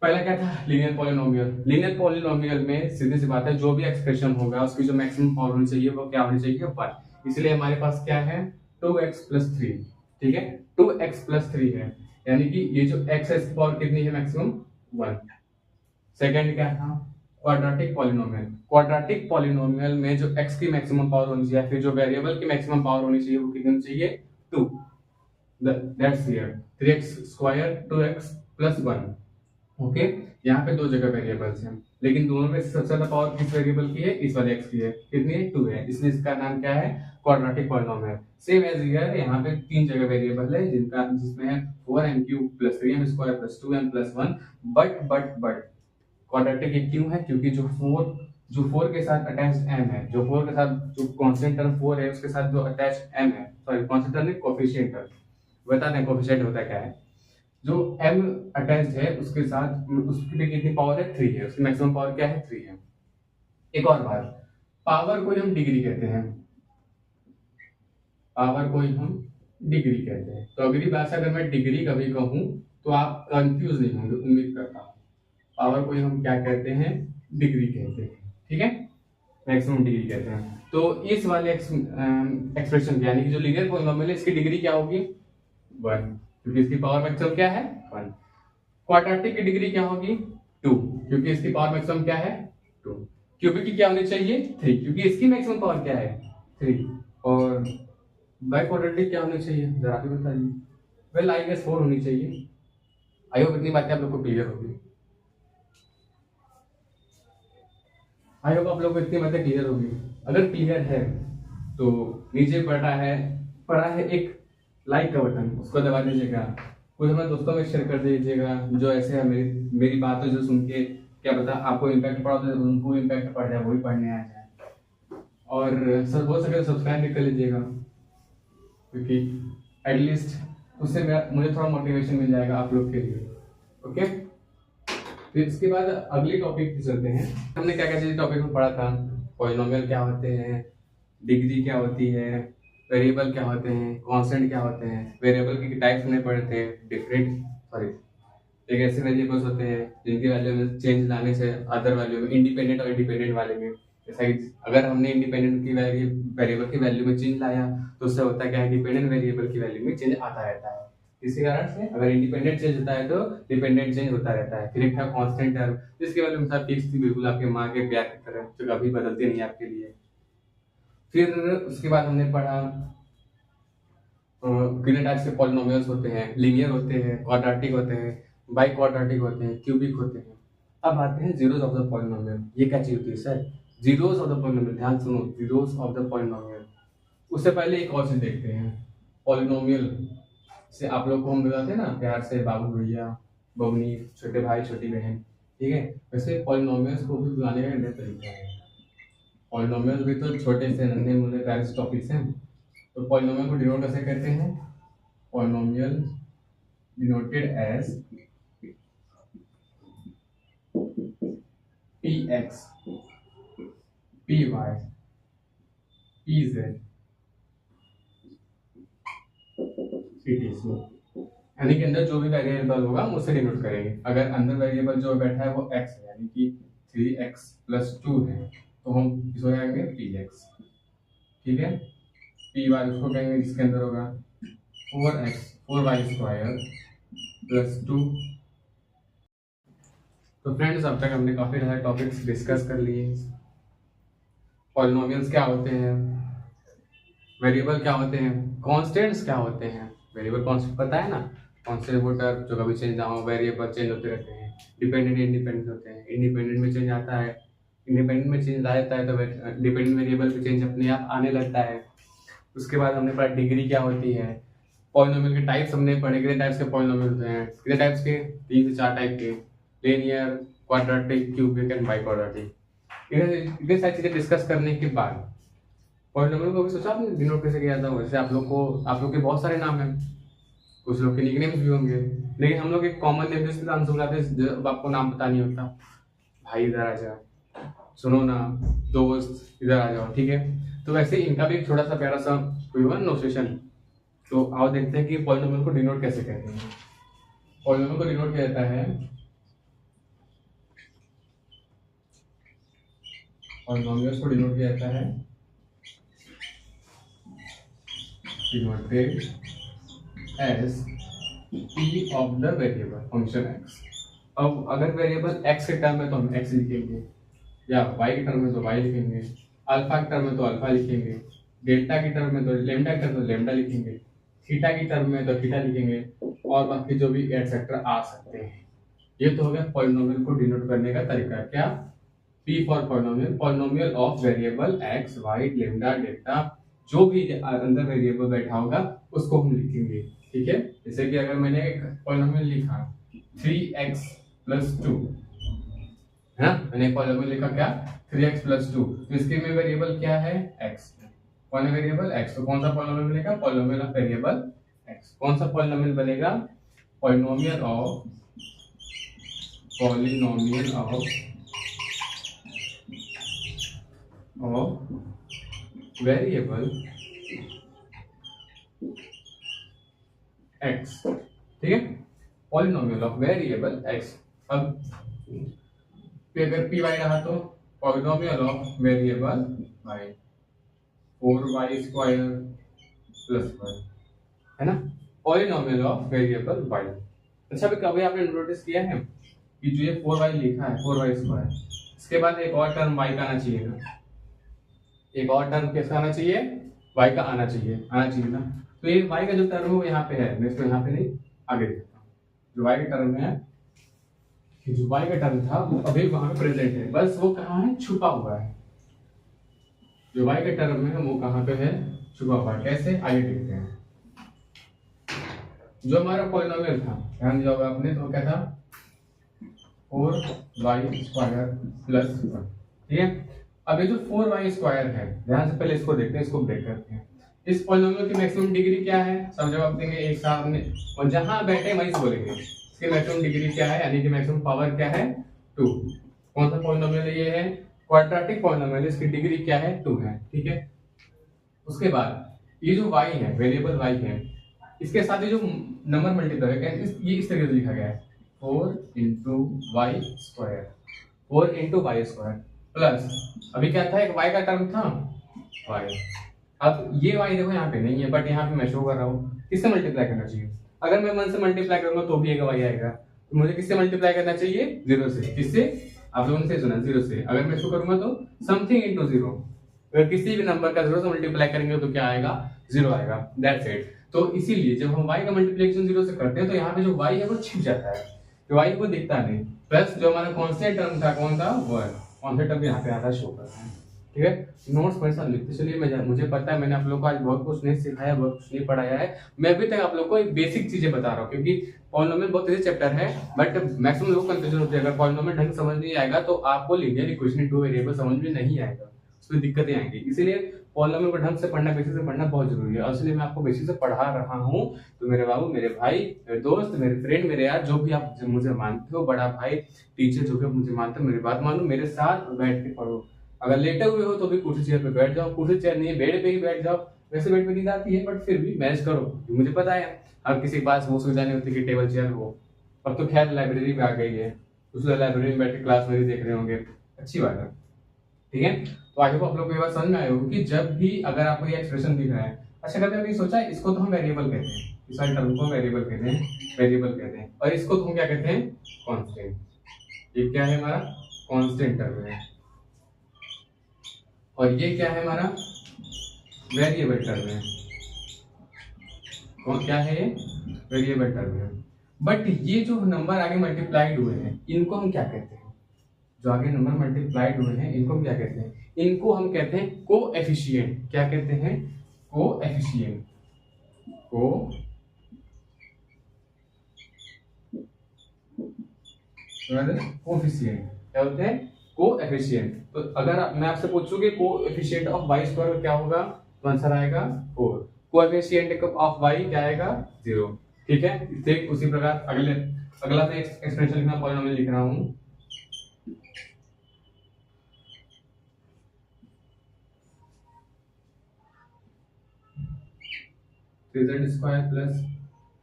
पहला क्या था, लीनियर पॉलिनोमियल। लीनियर पॉलिनोमियल में सीधी सी बात है, जो भी एक्सप्रेशन होगा उसकी जो मैक्सिमम पावर होनी चाहिए वो क्या होनी चाहिए 1। इसलिए हमारे पास क्या है 2x+3, ठीक है, 2x+3 है, यानी कि ये जो x है इसकी पावर कितनी है मैक्सिमम 1। सेकंड क्या था, क्वाड्रेटिक पॉलिनोमियल। क्वाड्रेटिक पॉलिनोमियल में जो x की मैक्सिमम पावर होनी चाहिए, फिर जो वेरिएबल की मैक्सिमम पावर होनी चाहिए वो कितनी होनी चाहिए 2। That's here 3x² 2x+1। Okay, यहाँ पे दो जगह वेरिएबल्स हैं, लेकिन दोनों में सबसे ज्यादा पावर किस वेरिएबल की है, इस वाले x की है, कितनी है 2 है, इसलिए इसका नाम क्या है quadratic polynomial. Same as here, यहाँ पे तीन जगह वेरिएबल है जिसमें है 4m³ + 3m² + 2m+1। But quadratic ये क्यों है, क्योंकि जो 4 के साथ अटैच्ड m है, जो 4 के साथ जो कांस्टेंट टर्म 4 है उसके साथ जो अटैच्ड m है, सॉरी कांस्टेंट टर्म नहीं कोएफिशिएंट टर्म, बता दें कोएफिशिएंट होता क्या है। जो m अटैच्ड है उसके साथ उसकी भी कितनी पावर है 3 है, उसकी मैक्सिमम पावर क्या है 3 है। एक और बात, पावर को हम डिग्री कहते हैं, पावर को हम डिग्री कहते हैं, तो अगली बात से अगर मैं डिग्री कभी कहूं तो आप कंफ्यूज नहीं होंगे, उम्मीद करता हूं। पावर को हम क्या कहते हैं, डिग्री कहते हैं, ठीक है, मैक्सिमम डिग्री कहते हैं। तो इस वाले एक्सप्रेशन यानी कि जो लीनियर पॉलिनोमियल है इसकी डिग्री क्या होगी 1, क्योंकि इसकी पावर मैक्सिमम क्या है 1। क्वाड्रेटिक की डिग्री क्या होगी 2, क्योंकि इसकी पावर मैक्सिमम क्या है 2। क्यूबिक की क्या होनी चाहिए 3, क्योंकि इसकी मैक्सिमम पावर क्या है 3। और बाई क्वाड्रेटिक क्या होनी चाहिए जरा भी बताइए। वेल आई गेस 4 होनी चाहिए। आई होप इतनी बातें आप लोग को क्लियर होगी, आई होप आप लोग को इतनी बातें क्लियर होगी। अगर क्लियर है तो नीचे पड़ा है एक लाइक का बटन, उसको दबा दीजिएगा, कुछ अपने दोस्तों में शेयर कर दीजिएगा जो ऐसे है मेरी बातों जो सुन के क्या पता आपको इम्पैक्ट पड़ा तो उनको इम्पैक्ट पड़ जाए, वही पढ़ने आ जाए। और सर हो सके तो सब्सक्राइब भी कर लीजिएगा, क्योंकि एटलीस्ट उससे मुझे थोड़ा मोटिवेशन मिल जाएगा आप लोग के लिए। ओके, फिर इसके बाद अगली टॉपिक पे चलते हैं। हमने क्या क्या चीज़ टॉपिक में पढ़ा था, पॉलिनोमियल क्या होते हैं, डिग्री क्या होती है, वेरिएबल क्या होते हैं, कांस्टेंट क्या होते हैं, वेरिएबल की टाइप्स हमने पढ़े थे, एक ऐसे वेरिएबल्स होते हैं जिनकी वैल्यू में चेंज लाने से अदर वैल्यू में, इंडिपेंडेंट और डिपेंडेंट वाले में, जैसा कि अगर हमने इंडिपेंडेंट की वेरिएबल की वैल्यू में चेंज लाया तो उससे होता क्या है, डिपेंडेंट वेरिएबल की वैल्यू में चेंज आता रहता है। इसी कारण से अगर इंडिपेंडेंट चेंज होता है तो डिपेंडेंट चेंज होता रहता है। फिर एक था कांस्टेंट टर्म, जिसकी वैल्यू हमेशा फिक्स थी, बिल्कुल आपके माँ के प्यार की तरह, जो कभी बदलती नहीं आपके लिए। फिर उसके बाद हमने पढ़ा कितने टाइप्स के पॉलिनोमियल्स होते हैं, लीनियर होते हैं, क्वाड्रेटिक होते हैं, बाई क्वाड्रेटिक होते हैं, क्यूबिक होते हैं। अब आते हैं जीरोस ऑफ द पॉलिनोमियल। ये क्या चीज होती है sir, zeros of the polynomial, ध्यान सुनो, जीरोस ऑफ द पॉलिनोमियल। उससे पहले एक और चीज देखते हैं, पॉलिनोमियल से आप लोग को हम बताते हैं ना प्यार से बाबू भैया, बबनी, छोटे भाई, छोटी बहन, ठीक है, वैसे पॉलिनोमियल्स को भी बुलाने का नया तरीका है। पॉलिनोमियल भी तो छोटे से नन्हे मुन्ने प्यारे से टॉपिक्स हैं, तो पॉलिनोमियल को डिनोट कैसे करते हैं, polynomial denoted as px, py, pz, etc. यानी कि अंदर जो भी वेरिएबल होगा हम उससे डिनोट करेंगे। अगर अंदर वेरिएबल जो बैठा है वो x है, यानी कि 3x+2 है, तो हम इसको कहेंगे px। ठीक है, py उसको कहेंगे जिसके अंदर होगा 4y² + 2। तो फ्रेंड्स, अब तक हमने काफी सारे टॉपिक्स डिस्कस कर लिए। पॉलिनोमियल्स क्या होते हैं, वेरिएबल क्या होते हैं, कांस्टेंट्स क्या होते हैं। वेरिएबल कांस्टेंट पता है ना, कांस्टेंट वो टर्म जो कभी चेंज ना हो, वेरिएबल चेंज होते रहते हैं, डिपेंडेंट इंडिपेंडेंट होते हैं। इंडिपेंडेंट में चेंज आता है, इंडिपेंडेंट में चेंज आ जाता है तो डिपेंडेंट वेरिएबल पे चेंज अपने आप आने लगता है। उसके बाद हमने पढ़ा डिग्री क्या होती है, पॉलिनोमियल के टाइप्स हमने पढ़े, कितने टाइप्स के पॉलिनोमियल होते हैं, कितने टाइप्स के, 3 से 4 टाइप के, linear, quadratic, cubic and biquadratic. इतने सारी चीजें डिस्कस करने के बाद पॉलिनोमियल को भी सोचा आपने डिनोट कैसे किया था। वैसे आप लोग के बहुत सारे नाम हैं, कुछ लोग के निकनेम्स भी होंगे, लेकिन हम लोग एक कॉमन नेम जिसके नाम से बुलाते हैं जब आपको नाम पता नहीं होता। भाई इधर आ जाओ, सुनो ना, दोस्त इधर आ जाओ, ठीक है। तो वैसे इनका भी एक छोटा सा प्यारा सा कोई हुआ नोटेशन। तो आओ देखते हैं कि पॉलिनोमियल को डिनोट कैसे कहते हैं। पॉलिनोमियल को डिनोट किया जाता है, पॉलिनोमियल्स को डिनोट किया जाता है denoted as p of the variable function x। अब अगर वेरिएबल x के टर्म में तो हम x लिखेंगे, या y के टर्म में तो y लिखेंगे, अल्फा के टर्म में तो अल्फा लिखेंगे, डेल्टा की टर्म में तो लेमडा के टर्म में तो लेमडा लिखेंगे, थीटा की टर्म में तो थीटा लिखेंगे, और बाकी जो भी एटसेट्रा आ सकते हैं। ये तो हो गया पॉलिनोमियल को डिनोट करने का तरीका। क्या, p for polynomial, polynomial of variable x, y, lambda, delta, जो भी अंदर वेरिएबल बैठा होगा उसको हम लिखेंगे। ठीक है, जैसे कि अगर मैंने एक पॉलिनोमियल लिखा 3x+2, है ना, मैंने पॉलिनोमियल लिखा क्या, 3x+2, तो इसके में वेरिएबल क्या है, x। कौन है वेरिएबल, x, तो कौन सा पॉलिनोमियल बनेगा, पॉलिनोमियल ऑफ वेरिएबल x। कौन सा पॉलिनोमियल बनेगा, पॉलिनोमियल ऑफ वेरिएबल x। ठीक है, पॉलिनोमियल ऑफ वेरिएबल x। अब अगर py रहा तो polynomial of variable y, 4y² + 1, है ना, पॉलिनोमियल ऑफ वेरिएबल y। अच्छा, कभी आपने नोटिस किया है कि जो ये 4y लिखा है, 4y², इसके बाद एक और टर्म y का आना चाहिए ना, एक और टर्म किसका आना चाहिए, y का आना चाहिए ना। तो ये y का जो टर्म है वो यहाँ पे है, मैं इसको यहाँ पे नहीं आगे देखता हूँ। जो y का टर्म है, जो y का टर्म था वो अभी वहां पे प्रेजेंट है, बस वो कहाँ है, छुपा हुआ है। जो y का टर्म है वो कहाँ पे है, छुपा हुआ है। कैसे, आइए देखते हैं। जो हमारा पॉलिनोमियल था, ध्यान दिया होगा आपने, तो क्या था, 4y² + 1। ठीक है, अब ये जो 4y² है, ध्यान से पहले इसको देखते हैं, इसको ब्रेक करते हैं। इस पॉलिनोमियल की मैक्सिमम डिग्री क्या है, सब जवाब देंगे एक साथ में, और जहां बैठे वहीं से बोलेंगे। इसकी मैक्सिमम डिग्री क्या है, यानी कि मैक्सिमम पावर क्या है, 2। कौन सा पॉलिनोमियल ये है, क्वाड्रेटिक पॉलिनोमियल, इसकी डिग्री क्या है, 2 है। ठीक है, उसके बाद ये जो y है, वेरिएबल y है, इसके साथ ये जो नंबर मल्टीप्लाई है, ये इस तरीके से लिखा गया है, 4 × y², 4 × y² प्लस, अभी क्या था, एक y का टर्म था y। अब ये y देखो यहाँ पे नहीं है, बट यहाँ पे मैं शो कर रहा हूँ, किससे मल्टीप्लाई करना चाहिए। अगर मैं 1 से मल्टीप्लाई करूंगा तो भी एक y आएगा, तो मुझे किससे मल्टीप्लाई करना चाहिए, 0 से। किससे, आप लोगों ने सुना, 0 से। अगर मैं शो करूंगा तो समथिंग × 0, अगर किसी भी नंबर का 0 से मल्टीप्लाई करेंगे तो क्या आएगा, 0 आएगा, दैट्स इट। तो इसीलिए जब हम y का मल्टीप्लिकेशन 0 से करते हैं तो यहाँ पे जो y है वो छिप जाता है, जो y को दिखता नहीं। प्लस जो हमारा कांस्टेंट टर्म था, कौन था, 1, कांस्टेंट टर्म यहाँ पे आता शो करता है। ठीक है, नोट्स मेरे साथ लिखते चलिए। मुझे पता है मैंने आप लोगों को आज बहुत कुछ नहीं सिखाया, बहुत कुछ नहीं पढ़ाया है, मैं अभी तक आप लोगों को एक बेसिक चीजें बता रहा हूँ, क्योंकि पॉलिनोमियल बहुत इजी चैप्टर है, बट मैक्सिमम लोग कंफ्यूजन होते हैं। अगर पॉलिनोमियल ढंग से समझ नहीं आएगा तो आपको लीनियर इक्वेशन 2 वेरिएबल समझ में नहीं आएगा, उसमें दिक्कतें आएंगी। इसीलिए पॉलिनोमियल को ढंग से पढ़ना, बेसिक से पढ़ना बहुत जरूरी है, और इसलिए मैं आपको बेसिक से पढ़ा रहा हूँ। तो मेरे बाबू, मेरे भाई, मेरे दोस्त, मेरे फ्रेंड, मेरे यार, जो भी आप मुझे मानते हो, बड़ा भाई, टीचर, जो भी आप मुझे मानते हो, मेरी बात मानो, मेरे साथ बैठ के पढ़ो। अगर लेटे हुए हो तो भी कुर्सी चेयर पे बैठ जाओ, कुर्सी चेयर नहीं है बेड पे ही बैठ जाओ, वैसे वेट वेरीज आती है, बट फिर भी मैनेज करो, मुझे पता है हर किसी के पास वो सुविधा नहीं होती कि टेबल चेयर हो। अब तो खैर लाइब्रेरी में आ गई है, उस लाइब्रेरी में बैठ के क्लास में देख रहे होंगे, अच्छी बात है। ठीक है, तो आई होप आप लोग को ये बात समझ में आई होगी कि जब भी अगर आपको ये एक्सप्रेशन दिख रहा है, अच्छा कभी अभी सोचा है इसको तो हम वेरिएबल कहते हैं, इस वाले टर्म को वेरिएबल कहते हैं, वेरिएबल कहते हैं, और इसको तो हम क्या कहते हैं, कांस्टेंट। ये क्या है हमारा, कांस्टेंट टर्म है, और ये क्या है हमारा, वेरिएबल टर्म है। कौन क्या है, ये वेरिएबल टर्म है। बट ये जो नंबर आगे मल्टीप्लाइड हुए हैं इनको हम क्या कहते हैं, जो आगे नंबर मल्टीप्लाइड हुए हैं इनको हम क्या कहते हैं, इनको हम कहते हैं कोएफिशिएंट। क्या कहते हैं, कोएफिशिएंट। कोएफिशिएंट क्या होते हैं, कोएफिशिएंट। तो अगर मैं आपसे पूछूं कि कोएफिशिएंट ऑफ y स्क्वायर क्या होगा, तो आंसर आएगा 4। कोएफिशिएंट ऑफ y क्या आएगा, 0। ठीक है, ठीक उसी प्रकार अगला मैं एक्सप्रेशन लिखना, पॉलिनोमियल लिख रहा हूं। z स्क्वायर प्लस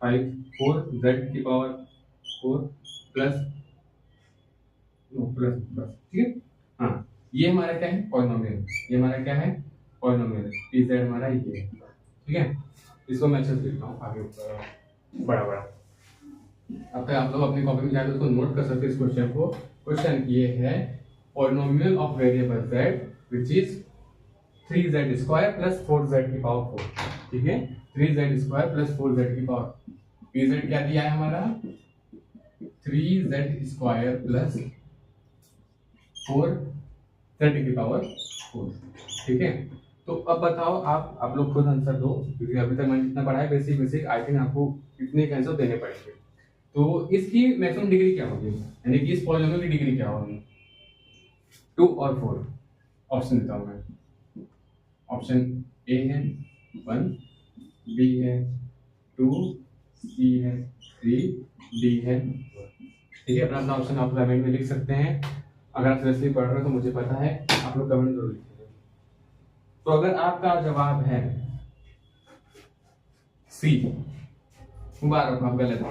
5 4z की पावर 4 प्लस प्लस प्लस, ठीक है। हाँ, ये हमारा क्या है, पॉलिनोमियल। ये हमारा क्या है, पॉलिनोमियल। pz हमारा ये है, ठीक है। इसको मैं अच्छे से लिखता हूँ आगे बड़ा बड़ा। अब आप लोग अपनी कॉपी में जाकर उसको नोट कर सकते हैं इस क्वेश्चन को। क्वेश्चन ये है, polynomial of variable z which is 3z square plus 4z की पावर 4, ठीक है। 3z स्क्वायर प्लस 4z की पावर, pz क्या दिया है हमारा, 3z स्क्वायर प्लस 4z की पावर 4, ठीक है। तो अब बताओ आप लोग खुद आंसर दो, क्योंकि अभी तक मैंने जितना पढ़ा है बेसिक आई थिंक आपको इतने आंसर देने पड़ेंगे। तो इसकी मैक्सिमम डिग्री क्या होगी, यानी कि इस पॉलिनोमियल की डिग्री क्या होगी, 2 और 4। ऑप्शन देता हूं मैं, ऑप्शन ए है 1, बी है 2, सी है 3, डी है 4। ठीक है, अपना अपना ऑप्शन आप कमेंट में लिख सकते हैं। अगर आप सीरियसली पढ़ रहे हो तो मुझे पता है आप लोग कमेंट जरूर लिखेंगे। तो अगर आपका जवाब है सी, मुबारक आप गलत है।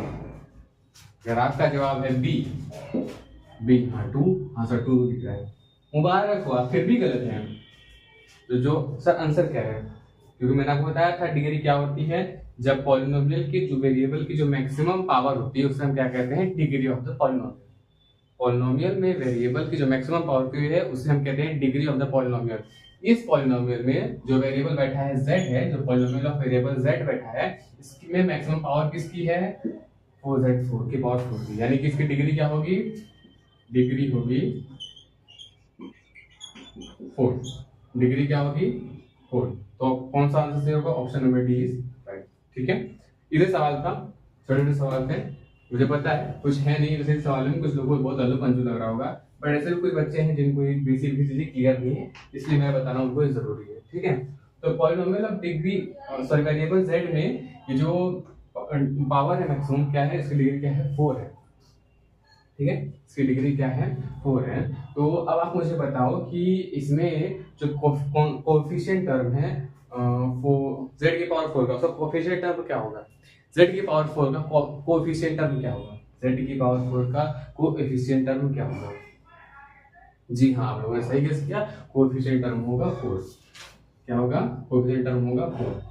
अगर आपका जवाब है बी, हाँ 2, हाँ सर 2 दिख रहा है, मुबारक हो, आप फिर भी गलत हैं। तो जो सर आंसर क्या है, क्योंकि मैंने आपको बताया था डिग्री क्या होती है, जब पॉलिनोमियल की जो वेरिएबल की जो मैक्सिमम पावर होती है उसे हम क्या कहते हैं, degree of the polynomial. Polynomial में वेरिएबल की जो मैक्सिमम पावर की है उसे हम कहते हैं डिग्री ऑफ द पॉलिनोमियल। इस पॉलिनोमियल में जो वेरिएबल बैठा है z है, जो पॉलिनोमियल ऑफ वेरिएबल z बैठा है, इसमें मैक्सिमम पावर किसकी है, 4z4 की पावर 4 की, यानी कि इसकी डिग्री क्या होगी, डिग्री होगी 4। डिग्री क्या होगी 4। तो कौन सा आंसर सही होगा, option number D is right. ठीक है, इधर सवाल था, छोटे छोटे सवाल थे, मुझे पता है कुछ है नहीं वैसे सवाल में, कुछ लोगों को बहुत अल्लू पंजू लग रहा होगा, बट ऐसे भी कुछ बच्चे हैं जिनको ये बेसिक भी चीजें क्लियर नहीं है, इसलिए मैं बता रहा हूँ उनको ये जरूरी है। ठीक है, तो polynomial of degree sorry variable z में ये जो पावर है मैक्सिमम क्या है, इसकी डिग्री क्या है, 4 है। ठीक है, इसकी डिग्री क्या है, 4 है। तो अब आप मुझे बताओ कि इसमें जो कोफिशिएंट टर्म है z की पावर 4 का, उसका कोफिशिएंट टर्म क्या होगा, z की पावर 4 का कोफिशिएंट टर्म क्या होगा, z की पावर 4 का कोएफिशिएंट टर्म क्या होगा। जी हाँ, आप लोगों ने सही गेस किया, कोएफिशिएंट टर्म होगा 4। क्या होगा, कोएफिशिएंट टर्म होगा 4।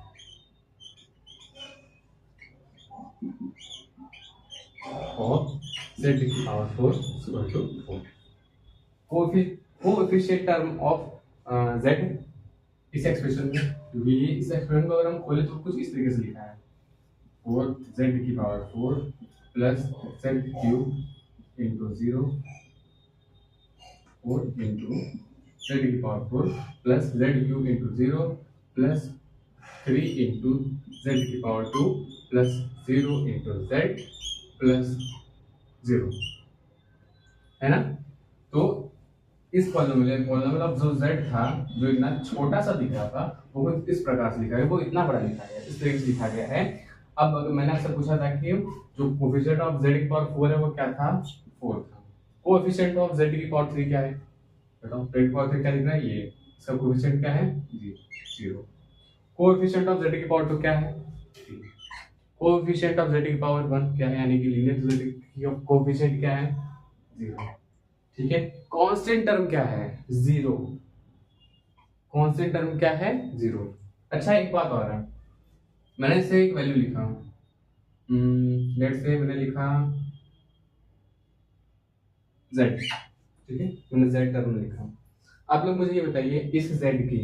और z की power 4 equal to 4। Coefficient term of z इस एक्सप्रेशन में, क्योंकि इस एक्सप्रेशन को अगर हम खोले तो कुछ इस तरीके से लिखा है, 4z की power 4 plus z cube into 0 4 into z की power 4 plus z cube into 0 plus 3 into z की power 2 plus 0 into z plus 0, है ना। तो इस पॉलिनोमियल ऑफ जो z था, जो इतना छोटा सा दिख रहा था, वो इस प्रकार से लिखा है, वो इतना बड़ा लिखा गया, इस तरीके से लिखा गया है। अब अगर मैंने आपसे पूछा था कि जो कोएफिशिएंट ऑफ z की पावर 4 है वो क्या था, 4 था। कोएफिशिएंट ऑफ z की पावर 3 क्या है, बताओ, z की पावर 3 क्या लिखना है, ये इसका कोएफिशिएंट क्या है, 0। कोएफिशिएंट ऑफ z की पावर 2 क्या है? कोएफिशिएंट ऑफ z की पावर 1 क्या है, यानी कि लीनियर z की कोएफिशिएंट क्या है? 0। ठीक है, कांस्टेंट टर्म क्या है? 0। कांस्टेंट टर्म क्या है? 0। अच्छा, एक बात और है, मैंने इसे एक वैल्यू लिखा, लेट्स से मैंने लिखा z, ठीक है, मैंने z टर्म लिखा। आप लोग मुझे ये बताइए इस z की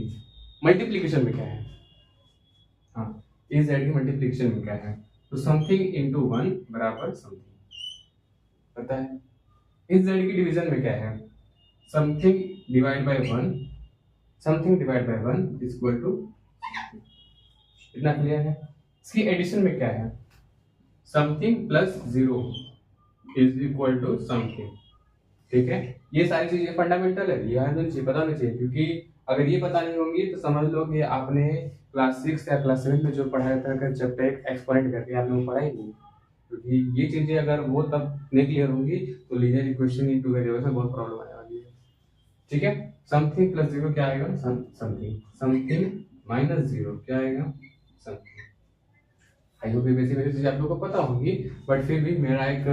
मल्टीप्लिकेशन में क्या है? हाँ, इस z की मल्टीप्लिकेशन में क्या है? तो समथिंग इनटू 1 बराबर समथिंग, पता है। इस z की डिवीजन में क्या है? Something divide by 1, something divide by 1 is equal to, इतना क्लियर है। इसकी एडिशन में क्या है? Something plus 0 is equal to something. ठीक है, ये सारी चीजें फंडामेंटल है, ये आना चाहिए, पता होना चाहिए, क्योंकि अगर ये पता नहीं होंगी तो समझ लो कि आपने क्लास 6 या क्लास 7 में जो पढ़ाया था अगर जब तक एक्सपोनेंट करके आपने वो पढ़ा ही नहीं, क्योंकि ये चीजें अगर वो तब नहीं क्लियर होंगी तो लीनियर इक्वेशन इनटू वेरिएबल्स में बहुत प्रॉब्लम आने वाली है। ठीक है, समथिंग प्लस 0 क्या आएगा? समथिंग। समथिंग माइनस 0 क्या आएगा? समथिंग। आई होप ये बेसिक चीजें आप लोगों को पता होंगी, बट फिर भी मेरा एक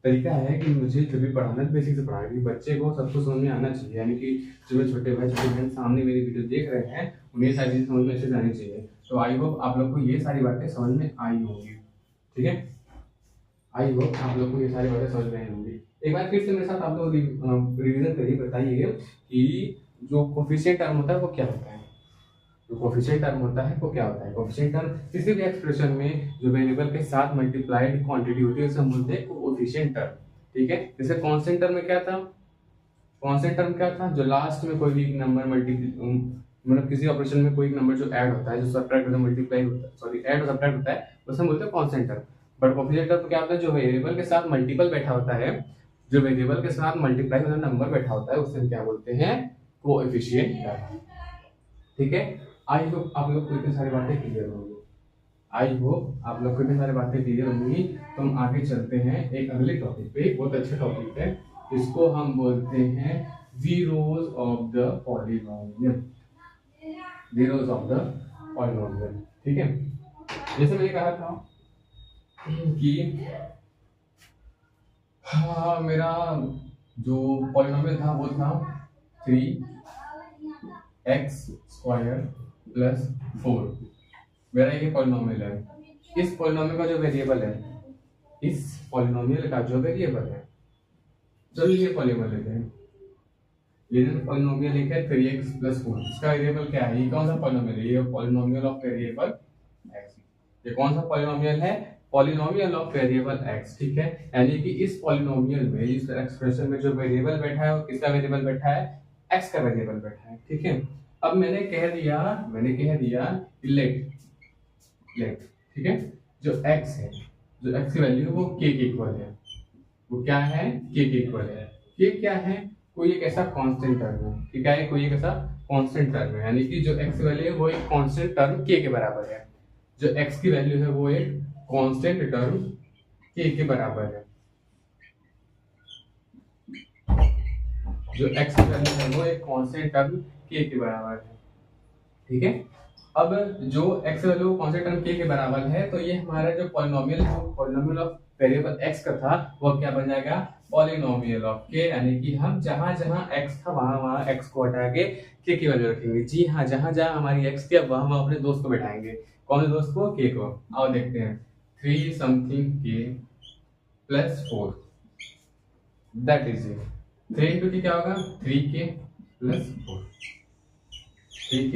तरीका है कि मुझे जब भी पढ़ाना है बेसिक से पढ़ाना है, बच्चे को सब कुछ समझ में आना चाहिए, यानी कि जो मेरे छोटे भाई छोटे बहन सामने मेरी वीडियो देख रहे हैं उन्हें सारी चीजें समझ में अच्छे से आनी चाहिए। तो आई होप आप लोग को ये सारी बातें समझ में आई होंगी। ठीक है, आई होप आप लोग को ये सारी बातें समझ में आई होंगी। एक बार फिर से मेरे साथ आप लोग रिविजन करिए, बताइए कि जो कोफिशिएंट टर्म होता है वो क्या होता है। जो कोफिशिएंट टर्म होता है वो क्या होता है? कोफिशिएंट टर्म किसी भी एक्सप्रेशन में जो वेरिएबल के साथ मल्टीप्लाइड क्वांटिटी होती है उसे हम बोलते हैं कोफिशिएंट टर्म। ठीक है, जैसे कांस्टेंट टर्म में क्या था? कांस्टेंट टर्म क्या था? जो लास्ट में कोई भी नंबर मतलब किसी ऑपरेशन में कोई नंबर जो ऐड होता है, जो सब्ट्रैक्ट होता है, मल्टीप्लाई होता है, सॉरी ऐड और सब्ट्रैक्ट होता है, उसे हम बोलते हैं constant term. But coefficient term क्या होता है? जो वेरिएबल के साथ मल्टीपल बैठा होता है, जो वेरिएबल के साथ मल्टीप्लाई वाला नंबर बैठा होता है उसे हम क्या बोलते हैं? Coefficient term. ठीक है, आई होप आप लोग को इतनी सारी बातें क्लियर होंगी। आई होप आप लोग को इतनी सारी बातें क्लियर होंगी। तो हम आगे चलते हैं एक अगले टॉपिक पे, बहुत अच्छा टॉपिक है, इसको हम बोलते हैं zeros of the polynomial. Zeros of the polynomial. ठीक है, जैसे मैंने कहा था कि हाँ, मेरा जो पॉलिनोमियल था वो था 3x² प्लस 4। मेरा ये पॉलिनोमियल है। इस पॉलिनोमियल का जो वेरिएबल है, इस पॉलिनोमियल का जो वेरिएबल है, चलिए ये पॉलिनोमियल लेते हैं। लीनियर पॉलिनोमियल एक है 3x प्लस 4। इसका वेरिएबल क्या है? ये कौन सा पॉलिनोमियल है? ये पॉलिनोमियल ऑफ वेरिएबल x। ये कौन सा पॉलिनोमियल है? Polynomial of variable x। ठीक है, यानी कि इस पॉलिनोमियल में, इस एक्सप्रेशन में जो वेरिएबल बैठा है वो किसका वेरिएबल बैठा है? x का वेरिएबल बैठा है। ठीक है, अब मैंने कह दिया लेट, ठीक है, जो x है, जो x की वैल्यू वो k के इक्वल है। वो क्या है? k के इक्वल है। k क्या है? कोई एक ऐसा कांस्टेंट टर्म है। ठीक है, कोई एक ऐसा कांस्टेंट टर्म है, यानी कि जो x की वैल्यू है वो एक कांस्टेंट टर्म k के बराबर है। जो x की वैल्यू है वो एक कांस्टेंट टर्म k के बराबर है। जो x की वैल्यू है वो एक कांस्टेंट टर्म k के बराबर है। ठीक है, अब जो x value constant term k के बराबर है, तो ये हमारा जो पॉलिनोमियल ऑफ वेरिएबल x का था वो क्या बन जाएगा? पॉलिनोमियल ऑफ k, यानी कि हम जहां जहां x था वहां x को हटा के k की वैल्यू रखेंगे। जी हाँ, जहां जहां हमारी x थी अब वहां हम अपने दोस्त को बैठाएंगे। कौन से दोस्त को? k को। आओ देखते हैं, 3 something k plus 4, that is 3 into k क्या होगा? 3k plus 4, 3k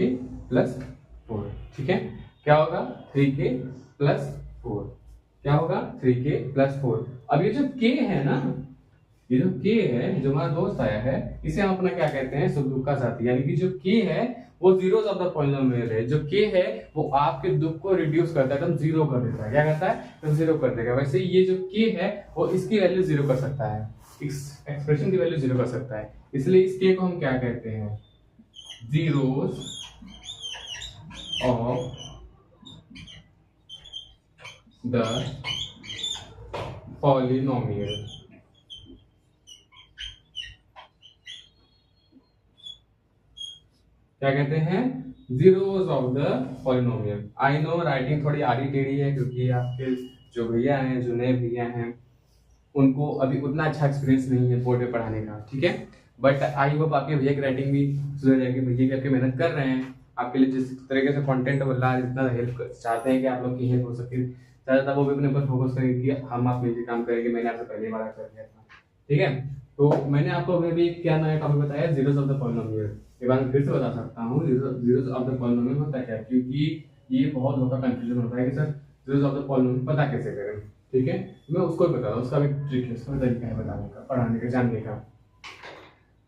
plus 4। ठीक है, क्या होगा? 3k प्लस 4, क्या होगा? 3k plus 4। अब ये जो k है ना, ये जो k है, जो हमारा दोस्त आया है, इसे हम अपना क्या कहते हैं? सुख दुख का साथी। यानी कि जो k है वो जीरोस ऑफ द पॉलिनोमियल है। जो k है वो आपके दुख को रिड्यूस करता है, एकदम जीरो कर देता है। क्या करता है? एकदम जीरो कर देगा। वैसे ये जो k है वो इसकी वैल्यू जीरो कर सकता है, इस एक्सप्रेशन की वैल्यू जीरो कर सकता है। इसलिए इस k को हम क्या कहते हैं? Zeros of the polynomial. क्या कहते हैं? Zeros of the polynomial. I know writing थोड़ी आड़ी टेढ़ी है क्योंकि आपके जो भैया हैं, जो नए भैया हैं, उनको अभी उतना अच्छा एक्सपीरियंस नहीं है बोर्ड में पढ़ाने का, ठीक है। बट आई होप आपके भैया की राइटिंग भी सुधर जाएगी। भैया की आपकी मेहनत कर रहे हैं आपके लिए, जिस तरीके से कंटेंट बोला, जितना हेल्प चाहते हैं कि आप लोग की हेल्प हो सके, ज़्यादातर वो भी अपने ऊपर फोकस करेंगे कि हम आप मिलकर काम करेंगे। मैंने आपसे पहले बार कर दिया था, ठीक है। तो मैंने आपको अभी भी क्या नया टॉपिक बताया, जीरोस ऑफ द पॉलिनोमियल। एक बार फिर से बता सकता हूँ, जीरोस ऑफ द पॉलिनोमियल होता है क्या, क्योंकि ये बहुत लोगों का कंफ्यूजन होता है कि sir zeros of the polynomial पता कैसे करें, ठीक है। मैं उसको भी बता रहा हूँ, उसका भी ट्रिक है, उसका भी तरीका है बताने का, पढ़ाने का, जानने का।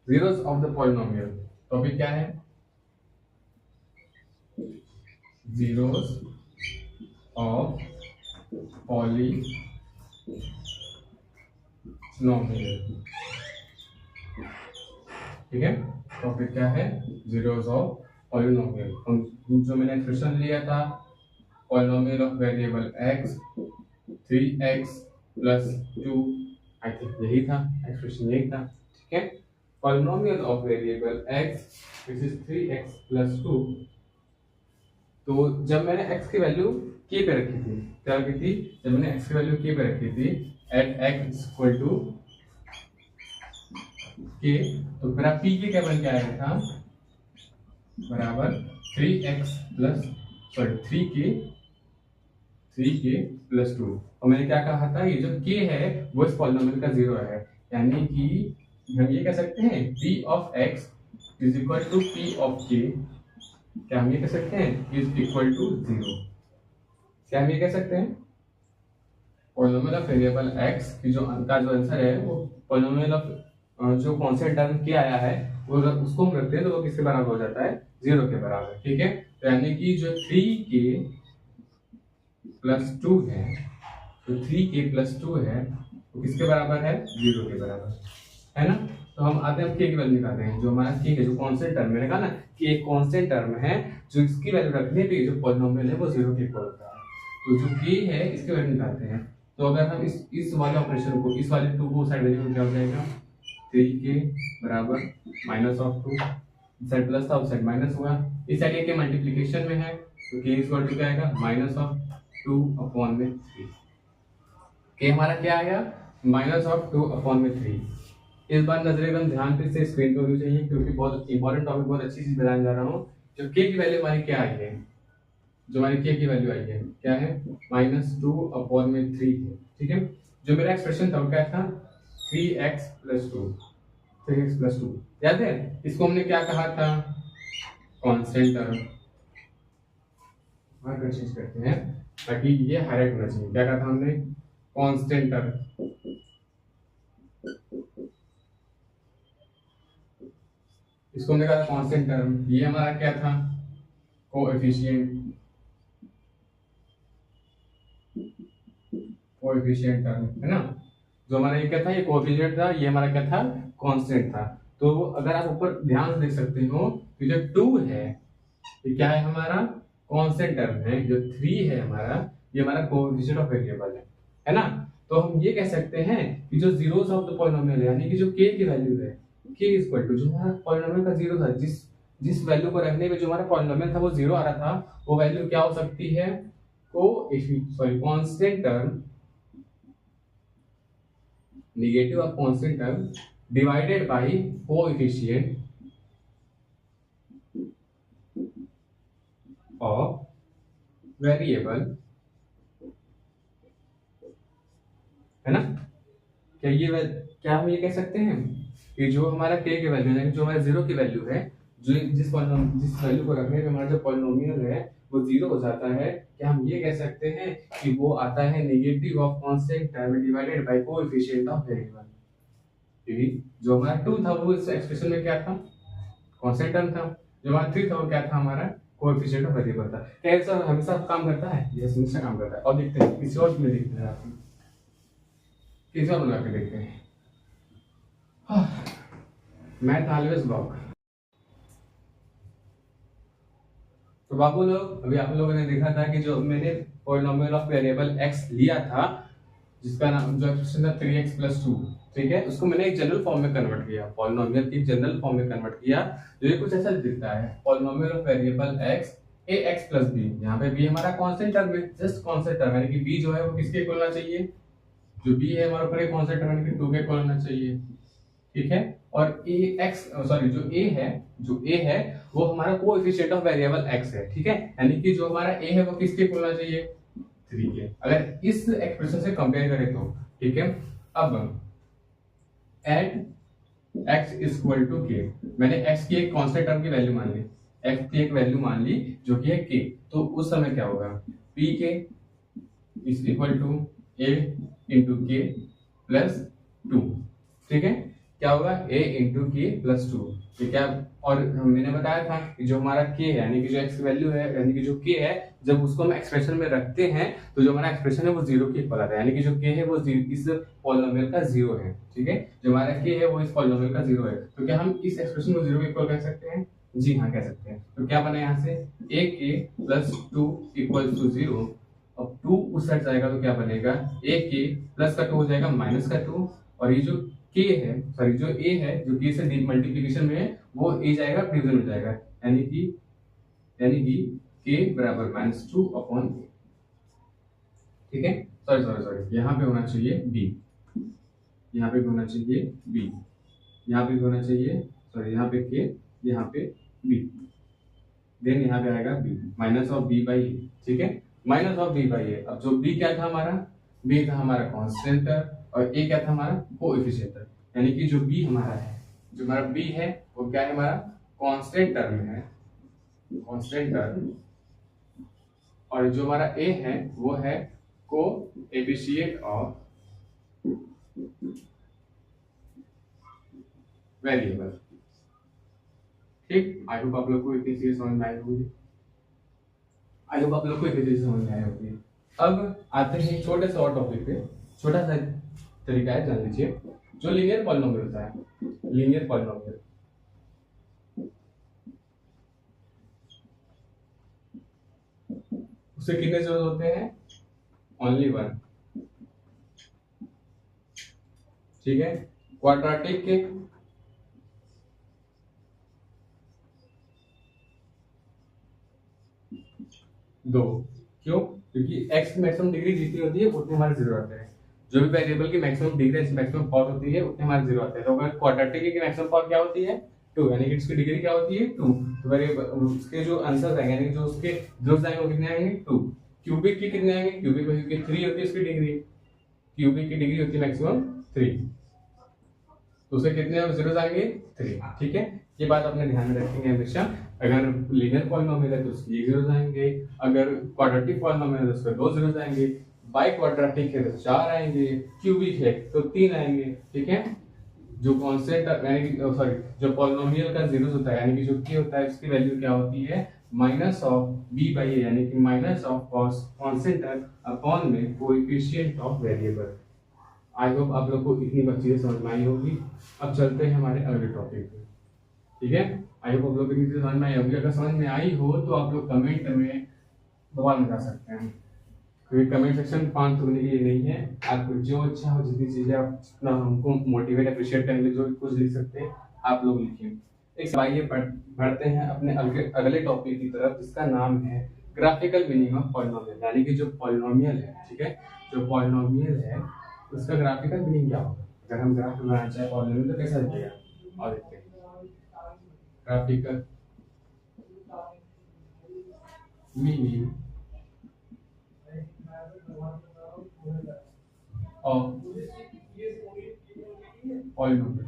Zeros of the polynomial topic क्या है, जीरोस ऑफ पॉलिनोमियल, ठीक है। टॉपिक क्या है, जीरोस ऑफ पॉलिनोमियल। जो मैंने एक्सप्रेशन लिया था, polynomial of variable x 3x plus 2, I think यही था एक्सप्रेशन, यही था, ठीक है। Polynomial of variable x which is 3x plus 2। तो जब मैंने x की वैल्यू k पे रखी थी, क्या रखी थी, जब मैंने x की वैल्यू k पे रखी थी at x equal to k, तो मेरा p के क्या बन के आया था, बराबर 3x plus sorry 3k plus 2। और मैंने क्या कहा था, ये जो k है वो इस पॉलिनोमियल का जीरो है, यानी कि हम ये कह सकते हैं p of x is equal to p of k, क्या हम ये कह सकते हैं इज इक्वल टू जीरो। क्या हम ये कह सकते हैं, पॉलिनोमियल ऑफ वेरिएबल x की जो आंसर है वो पॉलिनोमियल ऑफ जो कांस्टेंट टर्म के आया है वो उसको हम रखते हैं तो वो किसके बराबर हो जाता है, जीरो के बराबर, ठीक है। तो यानी कि जो 3k प्लस 2 है, तो 3k प्लस 2 है वो किसके बराबर है, जीरो के बराबर, है ना। तो हम आते हैं, k की वैल्यू निकालते हैं। जो हमारा k है, जो कांस्टेंट टर्म, मैंने कहा ना कि एक कांस्टेंट टर्म है, जो इसकी वैल्यू रखने पे जो पॉलिनोमियल है वो जीरो के इक्वल होता है। तो जो k है इसकी वैल्यू निकालते हैं। तो अगर हम इस वाले ऑपरेशन को, इस वाले 2 को साइड वैल्यू में क्या हो जाएगा, 3k बराबर माइनस ऑफ 2, साइड प्लस था उस साइड माइनस हुआ, इस साइड के मल्टीप्लिकेशन में है तो k इक्वल टू क्या आएगा, माइनस ऑफ 2 अपॉन में 3। k हमारा क्या आएगा, माइनस ऑफ 2 अपॉन में 3। इस बार नजर एकदम ध्यान से स्क्रीन पर होनी चाहिए क्योंकि बहुत इंपॉर्टेंट टॉपिक, बहुत अच्छी चीज बताने जा रहा हूँ। जो k की वैल्यू हमारी क्या आई है, जो हमारी k की वैल्यू आई है क्या है, माइनस 2 अपॉन में 3 है, ठीक है। जो मेरा एक्सप्रेशन था वो क्या था, 3x प्लस 2, 3x प्लस 2, याद है। इसको हमने क्या कहा था, कांस्टेंट टर्म। मार्कर चेंज करते हैं ताकि ये हाईलाइट होना चाहिए। क्या कहा था हमने, कांस्टेंट टर्म। इसको हमने कहा था कांस्टेंट टर्म। ये हमारा क्या था, कोएफिशिएंट, कोएफिशिएंट टर्म, है ना। जो हमारा ये क्या था, ये कोएफिशिएंट था, ये हमारा क्या था, कांस्टेंट था। तो अगर आप ऊपर ध्यान से देख सकते हो कि जो 2 है ये क्या है, हमारा कांस्टेंट टर्म है। जो 3 है हमारा, ये हमारा कोएफिशिएंट ऑफ वेरिएबल है ना। तो हम ये कह सकते हैं कि जो जीरोस ऑफ द पॉलिनोमियल है, यानी कि जो k की वैल्यू है, k इक्वल टू जो हमारा पॉलिनोमियल का जीरो था, जिस वैल्यू को रखने पे जो हमारा पॉलिनोमियल था वो जीरो आ रहा था, वो वैल्यू क्या हो सकती है, constant term, negative of constant term divided by coefficient of variable, है ना। क्या हम ये कह सकते हैं कि जो हमारा k की वैल्यू है, जो हमारा जीरो की वैल्यू है, जो जिस वैल्यू को रखने पे हमारा जो पॉलिनोमियल है वो जीरो हो जाता है, क्या हम ये कह सकते हैं कि वो आता है negative of constant term divided by coefficient of variable. क्योंकि जो हमारा 2 था वो इस एक्सप्रेशन में क्या था, कांस्टेंट टर्म था। जो हमारा 3 था वो क्या था, हमारा कोएफिशिएंट ऑफ वेरिएबल था। क्या ऐसा हमेशा काम करता है, ये हमेशा काम करता है। और देखते हैं किसी और में, देखते हैं आप किसी और बना के देखते हैं। Math always work. तो बाबू लोग, अभी आप लोगों ने देखा था कि जो मैंने पॉलिनोमियल ऑफ वेरिएबल x लिया था, जिसका नाम जो एक्सप्रेशन था 3x प्लस 2, ठीक है, उसको मैंने एक जनरल फॉर्म में कन्वर्ट किया, पॉलिनोमियल की जनरल फॉर्म में कन्वर्ट किया, जो ये कुछ ऐसा दिखता है, polynomial of variable x a x plus b. यहाँ पे b हमारा कांस्टेंट टर्म है, जस्ट कांस्टेंट टर्म, यानी कि b जो है वो किसके इक्वल होना चाहिए, जो b है हमारे ऊपर एक कांस्टेंट टर्म यानी कि 2 के इक्वल होना चाहिए। ठीक है, और ए एक्स सॉरी जो a है वो हमारा कोएफिशिएंट ऑफ वेरिएबल x है। ठीक है, यानी कि जो हमारा a है वो किसके इक्वल होना चाहिए, 3 के। अगर इस एक्सप्रेशन से कंपेयर करें तो ठीक है, अब at x is equal to k, मैंने x की एक कांस्टेंट टर्म की वैल्यू मान ली, x की एक वैल्यू मान ली जो कि है k, तो उस समय क्या होगा, p k is equal to a into k plus 2। ठीक है, क्या होगा a इंटू के प्लस 2, ये क्या, और मैंने बताया था कि जो हमारा k है यानी कि जो x की वैल्यू है यानी कि जो k है, जब उसको हम एक्सप्रेशन में रखते हैं तो जो हमारा एक्सप्रेशन है वो 0 के इक्वल आता है, यानी कि जो k है वो इस पॉलिनोमियल का 0 है। ठीक है, जो हमारा k है वो इस पॉलिनोमियल का 0 है, तो क्या हम इस एक्सप्रेशन को 0 के इक्वल कह सकते हैं, जी हाँ कह सकते हैं। तो क्या बना यहाँ से ak प्लस 2 इक्वल टू 0, अब 2 उस साइड जाएगा तो क्या बनेगा, ak प्लस का 2 हो जाएगा माइनस का 2, और ये जो k है सॉरी जो a है जो k से मल्टीप्लिकेशन में है वो a जाएगा डिवीजन में जाएगा, यानी कि k बराबर -2 अपॉन a। ठीक है, सॉरी यहाँ पे होना चाहिए b, यहाँ पे भी होना चाहिए b, यहाँ पे भी होना चाहिए सॉरी यहाँ पे k, यहाँ पे b, देन यहाँ पे आएगा b minus of b by a। ठीक है, minus of b by a। अब जो b क्या था हमारा, b था हमारा कांस्टेंट और a क्या था हमारा कोएफिशिएंट, यानी कि जो b हमारा है, जो हमारा b है वो क्या है, हमारा कांस्टेंट टर्म है, कांस्टेंट टर्म, और जो हमारा a है वो है कोएफिशिएंट ऑफ वेरिएबल। ठीक, आई होप आप लोग को इतनी चीजें समझ में आई होगी, आई होप आप लोग को इतनी चीजें समझ में आई होगी। अब आते हैं छोटे से और टॉपिक पे, छोटा सा तरीका है जान लीजिए, जो लीनियर पॉलिनोमियल होता है, लीनियर पॉलिनोमियल, उसे कितने जेरोस होते हैं, ओनली 1। ठीक है, क्वाड्रेटिक के 2, क्यों, क्योंकि x की मैक्सिमम डिग्री जितनी होती है उतने हमारे जीरो आते हैं, जो भी वेरिएबल की मैक्सिमम डिग्री मैक्सिमम पावर होती है उतने हमारे जीरो आते हैं। तो अगर क्वाड्रेटिक की मैक्सिमम पावर क्या होती है, 2, यानी कि इसकी डिग्री क्या होती है 2, तो वेरिएबल उसके जो आंसर आएंगे यानी जो उसके जेरोस आएंगे वो कितने आएंगे 2। क्यूबिक के कितने आएंगे, क्यूबिक की 3 होती है इसकी डिग्री, क्यूबिक की डिग्री होती है मैक्सिमम 3, तो उसे कितने जेरोस आएंगे 3। ठीक है, ये बात अपने ध्यान में रखेंगे हमेशा, अगर लीनियर पॉलिनोमियल है तो उसके 1 जेरोस आएंगे, अगर क्वाड्रेटिक पॉलिनोमियल है तो उसके 2 जेरोस आएंगे, बाई क्वाड्रेटिक है तो 4 आएंगे, क्यूबिक है तो 3 आएंगे। ठीक है, जो कांस्टेंट यानी कि सॉरी जो पॉलिनोमियल का जेरोस होता है यानी कि जो k होता है उसकी वैल्यू क्या होती है, minus of b by a, यानी कि माइनस ऑफ कांस्टेंट अपॉन में coefficient of variable. I hope आप लोग को इतनी चीजें समझ में आई होगी। अब चलते हैं हमारे अगले टॉपिक पे। ठीक है, आई होप आप लोग को इतनी चीजें समझ में आई होगी, अगर समझ में आई हो तो आप लोग कमेंट में बवाल मचा सकते हैं, क्योंकि कमेंट सेक्शन फान थोड़ने के लिए नहीं है, आपको जो अच्छा हो जितनी चीजें आप जितना हमको मोटिवेट अप्रिशिएट करने के लिए जो कुछ लिख सकते हैं आप लोग लिखिए। एक आइए बढ़ते हैं अपने अगले टॉपिक की तरफ, जिसका नाम है ग्राफिकल मीनिंग ऑफ पॉलिनोमियल, यानी कि जो पॉलिनोमियल है, ठीक है, जो पॉलिनोमियल है उसका ग्राफिकल मीनिंग क्या होगा, अगर हम ग्राफ बनाना चाहे पॉलिनोमियल तो कैसा दिखेगा, और देखते हैं ग्राफिकल मीनिंग ऑफ पॉलिनोमियल।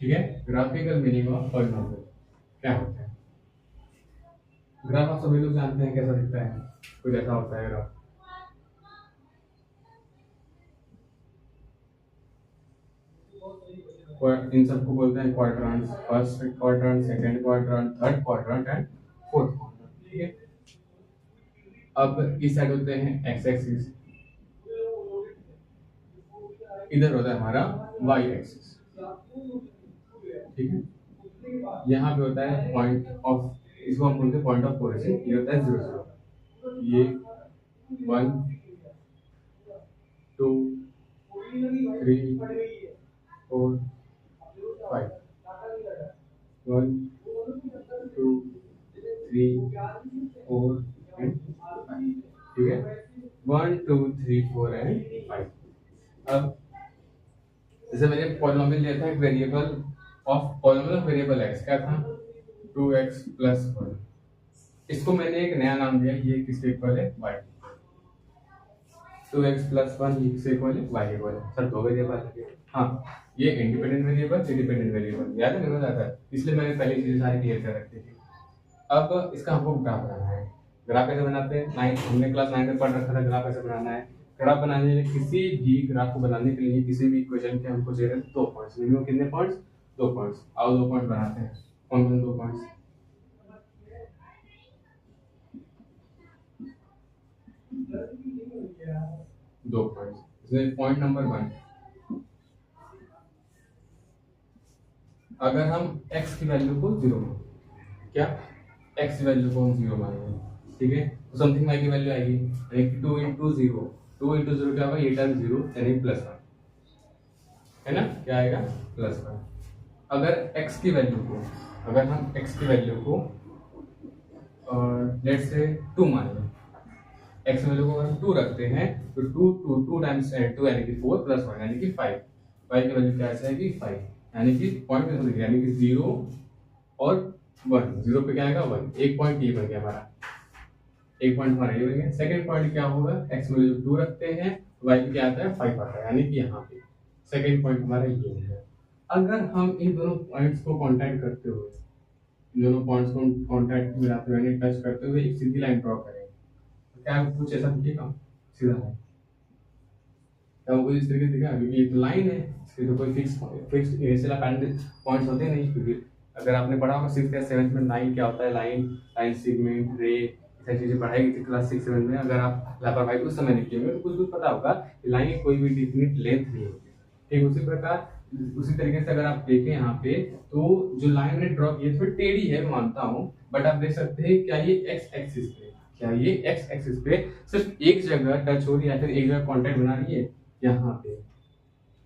ठीक है, ग्राफिकल मीनिंग ऑफ पॉलिनोमियल क्या होता है। ग्राफ आप सभी लोग जानते हैं कैसा दिखता है, कुछ ऐसा होता है ग्राफ, इन सबको बोलते हैं quadrants, first quadrant, second quadrant, third quadrant and fourth quadrant. ठीक है, अब इस साइड होते हैं एक्स एक्सिस, इधर होता है हमारा वाई एक्सिस। ठीक है, यहाँ पे होता है पॉइंट ऑफ, इसको हम बोलते हैं पॉइंट ऑफ ओरिजिन, ये होता है 0 0, ये 1 4 5 1 2 3 4 एंड 5। ठीक है, 1 2 3 4 एंड 5। अब जैसे मैंने पॉलिनोमियल लिया था, एक variable of polynomial of variable x, क्या था 2x प्लस 1। इसको मैंने एक नया नाम दिया, ये किसके इक्वल है y। 2x प्लस 1 ये किसके इक्वल है y इक्वल है। सर दो वेरिएबल है, हाँ ये इंडिपेंडेंट वेरिएबल इंडिपेंडेंट वेरिएबल, याद है मेरे को आता है, इसलिए मैंने पहले चीजें सारी क्लियर कर रखी थी। अब इसका हमको ग्राफ बनाना है। ग्राफ कैसे बनाते हैं, 9 हमने क्लास 9 में पढ़ रखा था ग्राफ कैसे बनाना है। ग्राफ बनाने के लिए किसी भी ग्राफ को बनाने के लिए किसी भी इक्वेशन के हमको चाहिए 2 पॉइंट्स, मिनिमम कितने पॉइंट्स 2 पॉइंट्स। आओ 2 पॉइंट बनाते हैं। कौन कौन 2 पॉइंट्स, 2 पॉइंट्स। इसमें पॉइंट नंबर 1, अगर हम x की वैल्यू को 0 माने, क्या x की वैल्यू को हम 0 मानेंगे, ठीक है, तो समथिंग y की वैल्यू आएगी, यानी कि 2 इंटू 0, 2 इंटू 0 क्या होगा, ये टर्म 0 यानी प्लस 1, है ना, क्या आएगा प्लस 1। अगर x की वैल्यू को, अगर हम x की वैल्यू को लेट्स से 2 मान लें, x की वैल्यू को अगर 2 रखते हैं तो 2 टाइम्स 2 यानी कि 4 प्लस 1 यानी कि 5, y की वैल्यू क्या आएगी 5, यानी कि पॉइंट में लिखा, यानी कि 0 और 1, 0 पे क्या आएगा 1, एक पॉइंट ये बन गया हमारा, एक पॉइंट हमारा ये बन गया। सेकंड पॉइंट क्या होगा, x में वैल्यू 2 रखते हैं, y क्या आता है 5 आता है, यानी कि यहाँ पे सेकंड पॉइंट हमारा ये है। अगर हम इन दोनों पॉइंट्स को कांटेक्ट करते हुए, इन दोनों पॉइंट्स को कांटेक्ट मिलाते हुए यानी टच करते हुए एक सीधी लाइन ड्रॉ करें, तो क्या कुछ ऐसा दिखेगा, सीधा लाइन, क्या वो इस तरीके से दिखेगा, क्योंकि ये तो लाइन है, इसके तो कोई फिक्स इनिशियल पॉइंट्स होते नहीं। क्योंकि अगर आपने पढ़ा होगा 6th या 7th में लाइन क्या होता है, लाइन सेगमेंट रे ऐसी चीजें पढ़ाई थी क्लास 6-7 में। अगर आप लापरवाही उस समय नहीं किए होंगे तो कुछ पता होगा कि लाइन की कोई भी डिफिनिट लेंथ नहीं होती। ठीक उसी प्रकार उसी तरीके से अगर आप देखें यहाँ पे, तो जो लाइन ने ड्रॉ की है थोड़ी टेढ़ी है मानता हूँ, बट आप देख सकते हैं क्या ये एक्स एक्सिस पे, क्या ये एक्स एक्सिस पे सिर्फ एक जगह टच हो रही है या फिर एक जगह कॉन्टेक्ट बना रही है, यहाँ पे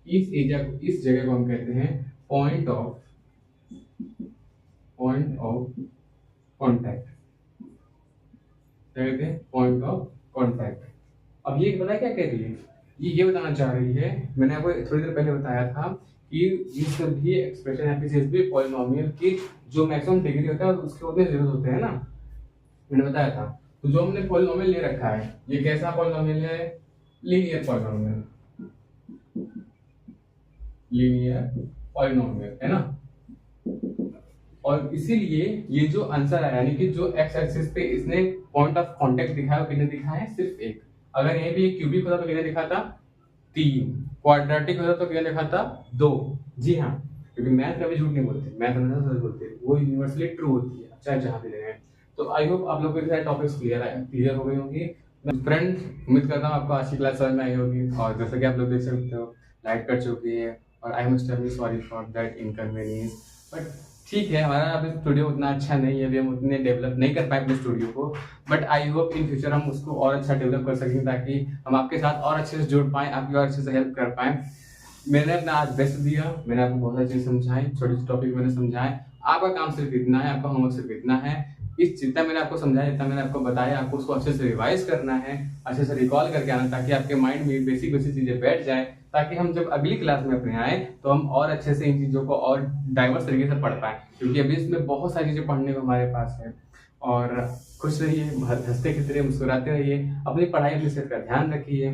इस जगह को हम कहते हैं पॉइंट ऑफ कॉन्टैक्ट, क्या कहते हैं पॉइंट ऑफ कॉन्टैक्ट। अब ये पता है क्या कह रही है, ये बताना चाह रही है, मैंने आपको थोड़ी देर पहले बताया था कि ये सभी एक्सप्रेशन एफिशिएंसी पॉलिनोमियल की जो मैक्सिमम डिग्री होता है उसके उतने जीरो होते हैं ना, मैंने बताया था। तो जो हमने पॉलिनोमियल ले रखा है ये कैसा पॉलिनोमियल है, लीनियर पॉलिनोमियल, है ना। और इसीलिए ये जो आंसर है यानी कि जो एक्स एक्सिस पे इसने पॉइंट ऑफ कांटेक्ट दिखाया कितने दिखा है, सिर्फ एक। अगर यहीं पे क्यूबिक होता तो कितने दिखाता 3, क्वाड्रेटिक होता तो कितने दिखाता 2। जी हाँ, क्योंकि मैथ कभी झूठ नहीं बोलते, मैथ हमेशा सच बोलते हैं, वो यूनिवर्सली ट्रू होती है चाहे जहाँ भी रहे। तो आई होप आप लोगों के सारे टॉपिक्स क्लियर हो गई होंगी। फ्रेंड्स उम्मीद करता हूँ आपको आज की क्लास समझ में आई होगी, और जैसा कि आप लोग देख सकते हो लाइट कट चुकी है और I am extremely sorry for that inconvenience. But ठीक है, हमारा अभी स्टूडियो उतना अच्छा नहीं है, अभी हम उतने डेवलप नहीं कर पाए अपने स्टूडियो को, but I hope in future हम उसको और अच्छा डेवलप कर सकें ताकि हम आपके साथ और अच्छे से जुड़ पाएँ, आपकी और अच्छे से हेल्प कर पाएँ। मैंने अपना आज बेस्ट दिया, मैंने आपको बहुत सारी चीज़ समझाई, छोटे छोटे टॉपिक मैंने समझाए। आपका काम सिर्फ इतना है, आपका होमवर्क सिर्फ इतना है, इस जितना मैंने आपको समझाया, जितना मैंने आपको बताया, आपको उसको अच्छे से रिवाइज करना है, अच्छे से रिकॉल करके आना, ताकि आपके माइंड में बेसिक चीजें बैठ जाए, ताकि हम जब अगली क्लास में अपने आए तो हम और अच्छे से इन चीज़ों को और डाइवर्स तरीके से पढ़ पाएँ, क्योंकि अभी इसमें बहुत सारी चीज़ें पढ़ने को हमारे पास है। और खुश रहिए, हंसते खिलते मुस्कुराते रहिए, अपनी पढ़ाई अपनी सेहत का ध्यान रखिए।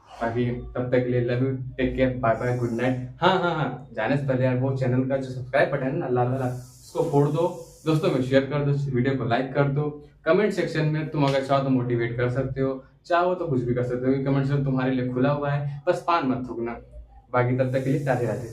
बाकी तब तक के लिए love you, take care, bye bye, good night. हाँ, जाने से पहले यार वो चैनल का जो सब्सक्राइब बटन है ना लाल वाला, उसको फोड़ दो, दोस्तों में शेयर कर दो, वीडियो को लाइक कर दो। कमेंट सेक्शन में तुम अगर चाहो तो मोटिवेट कर सकते हो, चाहो तो कुछ भी कर सकते हो, कमेंट सेक्शन तुम्हारे लिए खुला हुआ है, बस पान मत थूकना। बाकी तब तक के लिए राधे राधे।